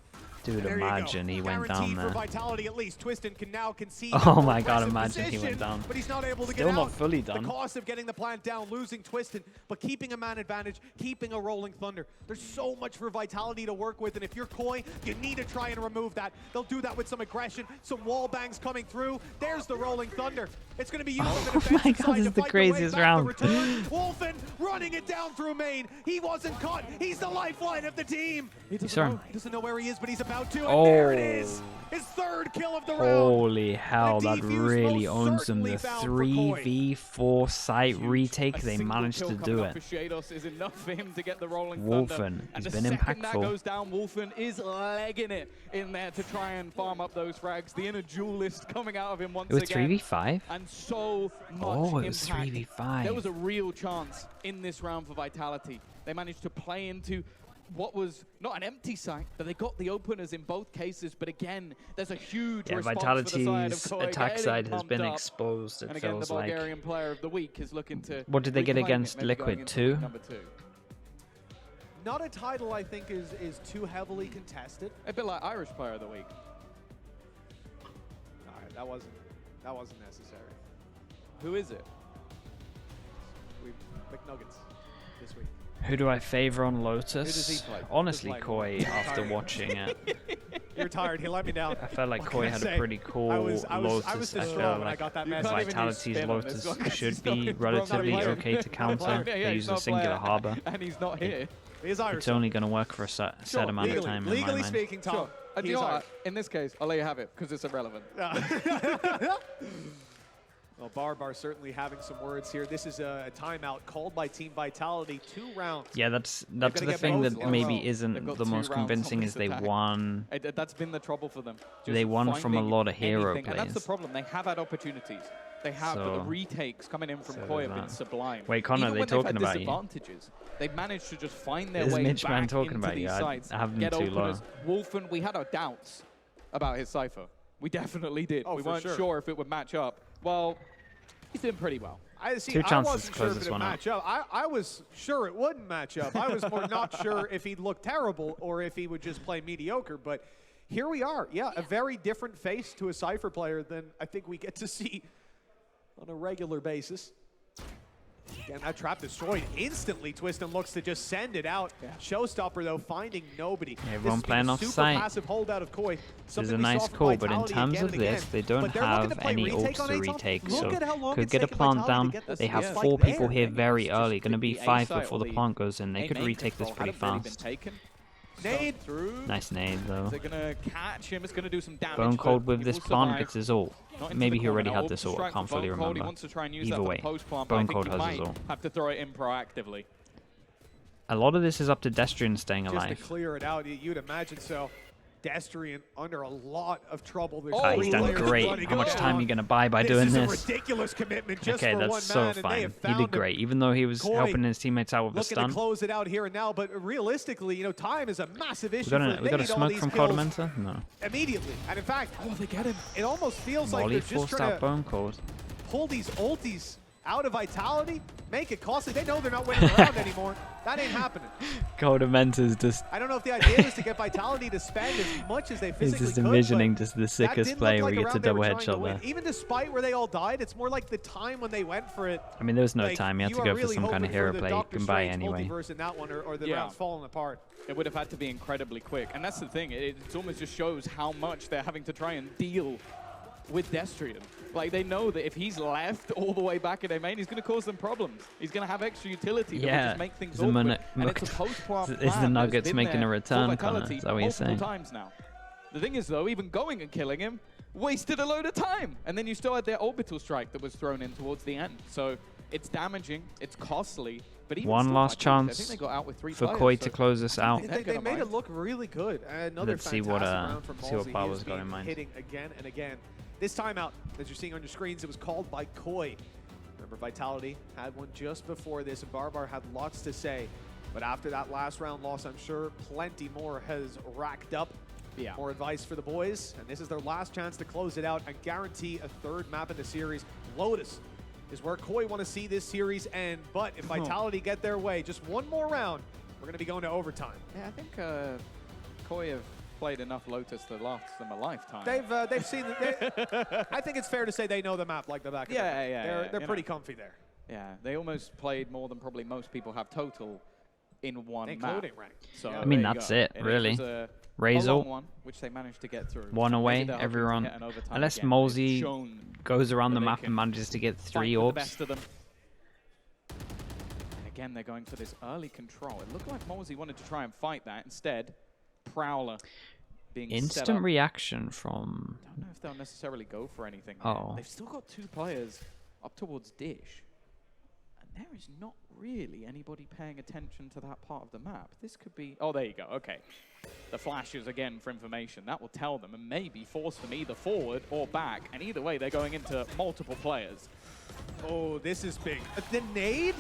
Dude, There you go. imagine he went down Guaranteed there. for Vitality at least. Twiston can now concede. Oh that more my god, aggressive imagine he position, went down. But he's not able to Still get not out. fully The done. cost of getting the plant down, losing Twiston, but keeping a man advantage, keeping a rolling thunder. There's so much for Vitality to work with, and if you're Koi, you need to try and remove that. They'll do that with some aggression, some wall bangs coming through. There's the rolling thunder. It's going to be used on the Oh defensive my god, side this to is the fight their way craziest back. The round. return. Wolfen running it down through main. He wasn't caught. He's the lifeline of the team. He doesn't know where he is, but he's about to. And there it is. His 3rd kill of the round. Holy hell, that defuse really most owns them. certainly The bound for Koi. 3v4 site Huge. retake, A they single managed kill to coming do up it. for Shados is enough for him to get the rolling Wolfen, thunder. And he's the been second that impactful. goes down, Wolfen is legging it in there to try and farm up those frags. The inner duelist coming out of him once It was again. 3v5? And so much Oh, it was impact. 3v5. There was a real chance in this round for Vitality. They managed to play into what was not an empty site, but they got the openers in both cases. But again, there's a huge Yeah, response for the side of Vitality's Koi attack getting side has pumped been up. exposed, it And again, the feels like. Bulgarian player of the week is looking to. What did they get reclaim it, against maybe Liquid? going into 2? week number 2. Not a title I think is too heavily contested. A bit like Irish player of the week. All right, that wasn't necessary. Who is it? We McNuggets this week. Who do I favor on Who Lotus? does he play? Honestly, Just Koi, like- after watching it. You're tired. He let me down. I felt like What Koi can I had say? a pretty cool I was Lotus. I distraught feel when I like got that You message. can't even use Vitality's spin on this Lotus one. should He's not be even relatively player. okay to counter. Yeah, They he's use a not singular player. harbor. And he's not here. He is Irish. It's only going to work for a set amount of time in my Legally mind. speaking, Tom. Sure. And he you is know Irish. what? In this case, I'll let you have it because it's irrelevant. Well, Barbar certainly having some words here. This is a timeout called by Team Vitality. 2 rounds. Yeah, that's gotta the get thing both that in a maybe row. They've isn't got the 2 most rounds on convincing this is they attack. won. That's been the trouble for them. They Just won from a finding lot of hero anything. And that's the plays. problem. They have had opportunities. They have, but the So- retakes coming in from so Koi there's have been that. sublime. Wait, Connor, Even they when they've talking had about you? disadvantages, they've managed to just find their This way Mitch back man talking into about you. these I sites. have them Get too low. openers. Wolfen, we had our doubts about his Cypher. We definitely did. Oh, we for weren't sure. sure if it would match up. Well, he's doing pretty well. I see. 2 I chances wasn't to sure close if this it'd one out. match up. I was sure it wouldn't match up. I was more not sure if he'd look terrible or if he would just play mediocre. But here we are. Yeah, a very different face to a Cypher player than I think we get to see on a regular basis. Again, that trap destroyed instantly. Twiston looks to just send it out. Yeah. Showstopper, though, finding nobody. Everyone This is playing a off super site. passive holdout of Koi. This is a nice call, but in terms of this, they don't have any ults to retake, so could get a plant down. They have 4 people here very early, going to be 5 before the plant goes in. They could retake this pretty fast. Nade through. Nice nade, though. They're going to catch him. It's going to do some damage. Bone Cold but with he this will plant survive. gets his ult. Not into Maybe the he already corner. had this ult, I Strike can't from fully Bone Cold. He remember. wants to try and use Either that for way, the post plant, Bone but I Cold think he has his might ult. have to throw it in proactively. A lot of this is up to Destrian staying just to alive. clear it out. You'd imagine so. Destrian under a lot of trouble. There's Oh, He's three done players great. running How much around. time are you going to buy by This doing is this? a ridiculous commitment just Okay, for that's one so man, and they fine. have He found did him. great, even though he was Koi helping his teammates out with the looking stun. to close it out here and now, but realistically, time is a massive issue. We got a for Nade. All smoke these from kills Codamenta? No. immediately, and in fact, Oh, they get him. it almost feels like Molly they're just forced trying out to Bone Cold. pull these ulties out of Vitality, make it costly. They know they're not winning around anymore. That ain't happening. Golden Mentor's just... I don't know if the idea was to get Vitality to spend as much as they physically He's just could, envisioning just the sickest play where he gets a double headshot there. Even despite where they all died, it's more like the time when they went for it. I mean, there was no like, time. You had to go for some kind of hero play you can buy anyway. In that one, or the round's falling apart. It would have had to be incredibly quick. And that's the thing. It almost just shows how much they're having to try and deal with Destrian. Like, they know that if he's left all the way back in their main, he's going to cause them problems. He's going to have extra utility that will just make things awkward. And it's a post-plant Is the Nuggets making a return, Connor? Is that what you're saying? Times now. The thing is, though, even going and killing him wasted a load of time. And then you still had their orbital strike that was thrown in towards the end. So it's damaging, it's costly. But even one still, last chance I think they got out with 3 for players, Koi to close this out. They made it look really good. Another Let's see what Paolo's got in mind. Hitting again and again. This timeout, as you're seeing on your screens, it was called by Koi. Remember, Vitality had one just before this, and Barbar had lots to say. But after that last round loss, I'm sure plenty more has racked up. More advice for the boys, and this is their last chance to close it out and guarantee a 3rd map in the series. Lotus is where Koi want to see this series end, but if Vitality get their way, just one more round, we're going to be going to overtime. Yeah, I think Koi have played enough Lotus to last them a lifetime. They've seen I think it's fair to say they know the map like the back of their hand. They're pretty comfy there. Yeah, they almost played more than probably most people have total in one including map. Rank. So I mean, that's it, really. Razor, one, which they managed to get through. One away, everyone. Unless Molesy goes around the map and manages to get 3 orbs. The best of them. And again, they're going for this early control. It looked like Molesy wanted to try and fight that. Instead, Prowler being instant reaction from... I don't know if they'll necessarily go for anything. They've still got 2 players up towards Dish. And there is not really anybody paying attention to that part of the map. This could be... Oh, there you go. Okay. The flashes again for information. That will tell them and maybe force them either forward or back. And either way, they're going into multiple players. Oh, this is big. The nade?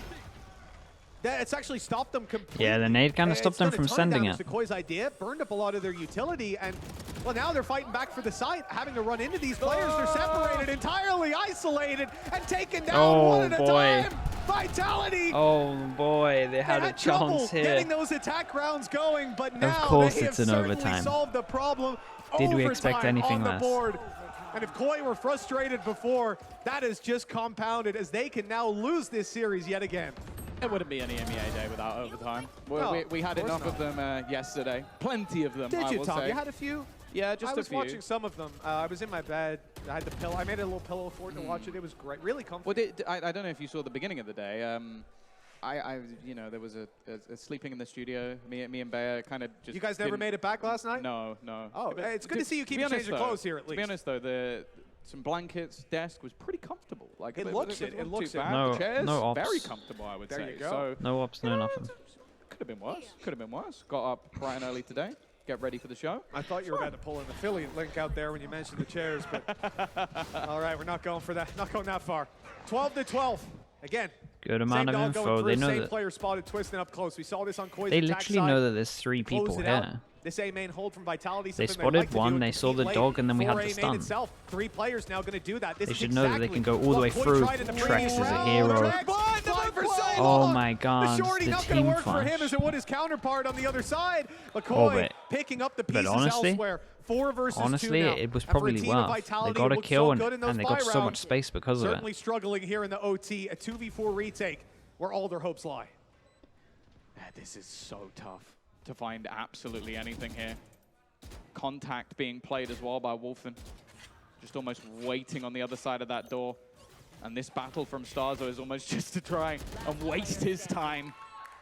It's actually stopped them completely. Yeah, the nade kind of stopped them from sending it. Koi's idea burned up a lot of their utility, and well, now they're fighting back for the site, having to run into these players. They're separated, entirely isolated, and taken down one at a time. Vitality. Oh boy, they had a chance here. Getting those attack rounds going, but now of course they it's have an certainly overtime. solved the problem. Did we expect anything less? Board. And if Koi were frustrated before, that is just compounded as they can now lose this series yet again. It wouldn't be an EMEA day without overtime. We had enough of them yesterday. Plenty of them, Did you, Tom? You had a few? Yeah, just a few. I was watching some of them. I was in my bed. I had the pillow. I made a little pillow fort to watch it. It was great. Really comfortable. Well, I don't know if you saw the beginning of the day. You know, there was a sleeping in the studio. Me and Bea kind of just... You guys never made it back last night? No. Oh, it's good to see you keep changing clothes here at least. To be honest, though, some blankets, desk was pretty comfortable. Like it looks it. It looks it. The chairs, no ops. very comfortable, I would say. There you go. So, no ops, no nothing. Could have been worse. Could have been worse. Got up bright and early today. Get ready for the show. I thought you were about to pull an affiliate link out there when you mentioned the chairs, but all right, we're not going for that. Not going that far. 12-12. Again. Good amount of info. They know that. Player spotted twisting up close. We saw this on Koi's They literally know that there's 3 people here. This A main hold from Vitality. They spotted one, they saw the dog, and then we had the stun. 3 players now going to do that. They should know that they can go all the way through. Trex is a hero. Oh my god, the team flash. For him as it would his counterpart on the other side. Koi picking up the pieces elsewhere. 4 versus 2 now. It was probably worth. They got a kill and they got so much space because of it. Certainly struggling here in the OT. A 2v4 retake where all their hopes lie. This is so tough to find absolutely anything here. Contact being played as well by Wolfen. Just almost waiting on the other side of that door. And this battle from Starzo is almost just to try and waste his time.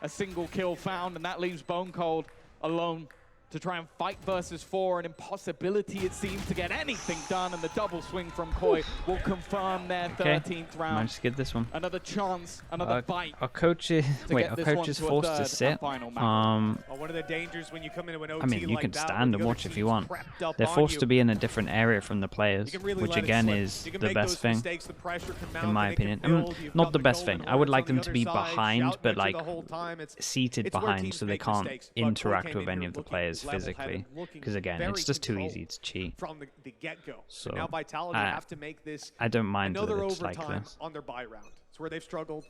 A single kill found, and that leaves Bone Cold alone to try and fight versus 4. An impossibility, it seems, to get anything done, and the double swing from Koi will confirm their 13th round. Managed to get this one. Another chance, another bite. Our coach is forced to sit. One of the dangers when you come into an OT, I mean, you can stand and watch if you want. They're forced to be in a different area from the players, which again is the best thing, in my opinion. I mean, not the best thing. I would like them to be behind, but like seated behind, so they can't interact with any of the players. is physically, because again, it's just too easy to cheat. From the get-go. So now Vitality have to make this I don't mind that another it's like overtime this. on their buy round. It's where they've struggled.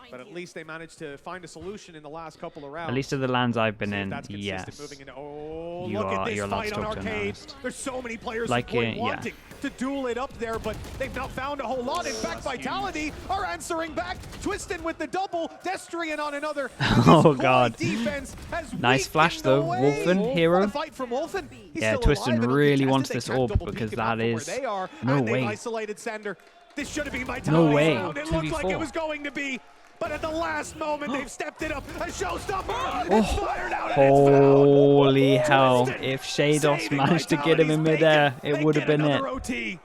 But at least they managed to find a solution in the last couple of rounds. At least of the lands I've been in, That's yes. moving into, oh, You look at are- this you're allowed fight to on talk to an Arcade. analyst. There's so many players Like, wanting to duel it up there, but they've not found a whole lot. In fact, Vitality are answering back. Twistin with the double, Destrian on another. Oh god. Defense has Nice flash though, Wolfen, hero. What a fight from Wolfen. He's Yeah, still Twistin alive. really wants They this can't orb double because peek him out that from where is they are, no and they've way. isolated Sender. This should have been Vitality. No way. It looked like it 2v4. was going to be. But at the last moment, they've stepped it up. A showstopper. Oh, It's fired out. holy and hell. Twistin If Shados saving managed to get him in Vitality's midair, bacon. it would They have get been it. another OT.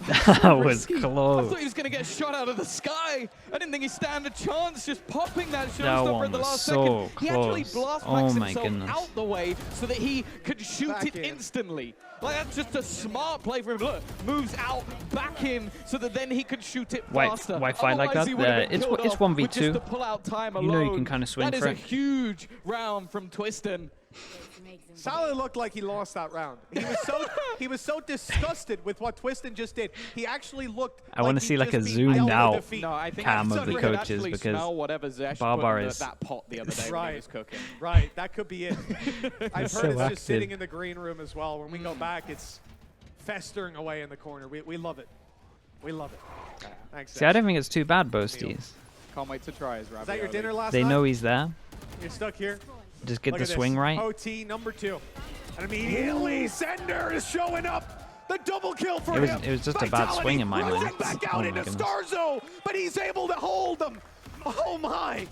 That was I close. thought he was going to get shot out of the sky. I didn't think he stand a chance just popping that That showstopper one at the was last so second. He actually close. blast Oh backs my himself goodness. out the way so that he could shoot Back it in. instantly. Like, that's just a smart play for him. Look, moves out, back in, so that then he could shoot it faster. Why fight like Otherwise, that? he would have been It's killed off 1v2. with just the pull-out time You know you alone. can kind of swing That is for a it. huge round from Twistin. Salah looked like he lost that round. He was so disgusted with what Twistin just did. He actually looked. I wanna he see, like, just a beat zoomed Alpha out defeat. No, I think cam that's of the something that coaches actually because smell whatever Zesh Barbar put in is that pot the other day when he was cooking. Right, that could be it. I've so heard it's active. just sitting in the green room as well. When we go back, it's festering away in the corner. We love it. We love it. Thanks. See, I don't think it's too bad, Boasties. Can't wait to try his ravioli. Is that your dinner last They night? know he's there. You're stuck here. Just get Look the at this. swing right. OT number 2. And immediately, Sender is showing up. The double kill for him. It was just a bad Vitality swing in my rushing mind. back Oh out my into goodness. Starzo, but he's able to hold them. Oh my.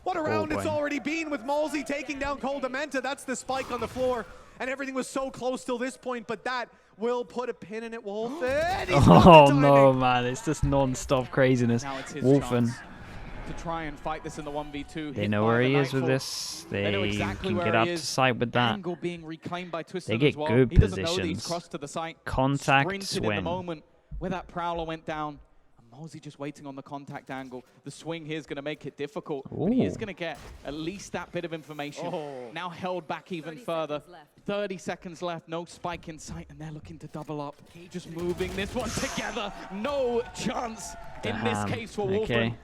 What a round it's boy. already been with Malsey taking down Coldamenta. That's the spike on the floor. And everything was so close till this point, but that will put a pin in it, Wolf. And he's got Oh the no, timing. man! It's just non-stop craziness. Now it's his Wolfen, chance to try and fight this in the 1v2. they hit know by where the he is with Nightfall. this. They know exactly can where get he out to is. sight with that. Angle being reclaimed by Twistin They get as well. good He doesn't know that he's positions. crossed to the site. Contact Sprinted in the swing. moment where that Prowler went down. And Mosey just waiting on the contact angle. The swing here is going to make it difficult. But he is Ooh. going to get at least that bit of information. Oh. Now held back even further. 30 seconds left, no spike in sight, and they're looking to double up. Just moving this one together. No chance in this Damn. case for Okay. Wolfen.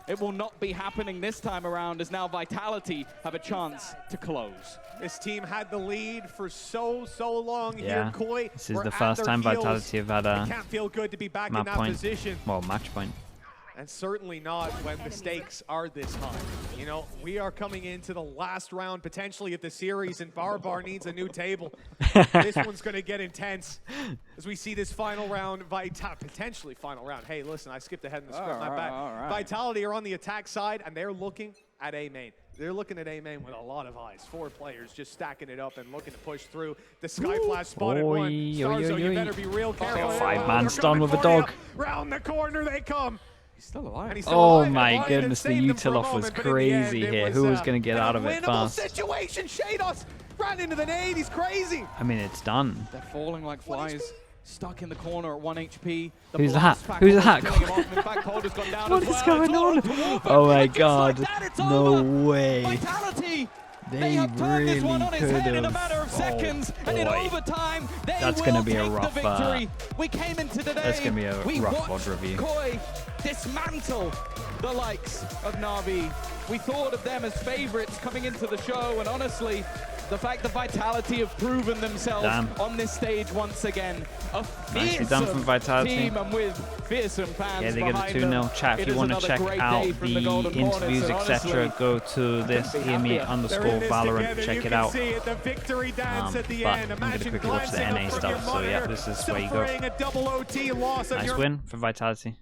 It will not be happening this time around, as now Vitality have a chance to close. This team had the lead for so long Yeah. here. Koi This is were the at first their time heels. Vitality have had It a can't feel good to be back in map that point. position. Well, match point. And certainly not when the stakes are this high. You know, we are coming into the last round potentially of the series, and Barbar needs a new table. This one's going to get intense as we see this final round, potentially final round. Hey, listen, I skipped ahead in the script, my bad. all right. Vitality are on the attack side, and they're looking at A main. They're looking at A main with a lot of eyes. 4 players just stacking it up and looking to push through. The Sky Flash spotted one. Oi, oi, Starzo, you oi. better be real careful. a 5-man They're stun coming with a for you. dog. Round the corner they come. He's still alive. And he's still Oh alive. my Lion goodness, the saved them for a util off was moment, but in the end, crazy it here. was, Who was going to get an out of it unwinnable fast? situation. Shados ran into the nade. He's crazy. I mean, it's done. They're falling like flies. Stuck in the corner at 1 HP. The Who's blast that? pack Who's almost that? killing him off. In fact, Calder's gone down What as is well. going It's all on? up to Wolfen. Oh my And just like god. that, it's No over. way. Vitality. They They have turned this one on really its head in a could've. matter of Oh, seconds, and in boy. overtime, they That's will gonna be a take rough, the victory. We came into today. that's gonna be a we rough watched VOD review. Koi dismantle the likes of Na'Vi. We thought of them as favorites coming into the show, and honestly, the fact that Vitality have proven themselves on this stage once again. A Nicely done from Vitality. team, and with fearsome fans Yeah, they get a behind 2-0 them. chat. It If you is want to another check great out day the from the Golden Hornets, interviews, and etc., honestly, go to this They're in EMEA_Valorant. this Check together. it out. You can see it, the victory dance at the But end. I'm going to Imagine quickly watch the glancing NA up from stuff. your So yeah, monitor, this is where you go. suffering a double OT loss on Nice your win for Vitality.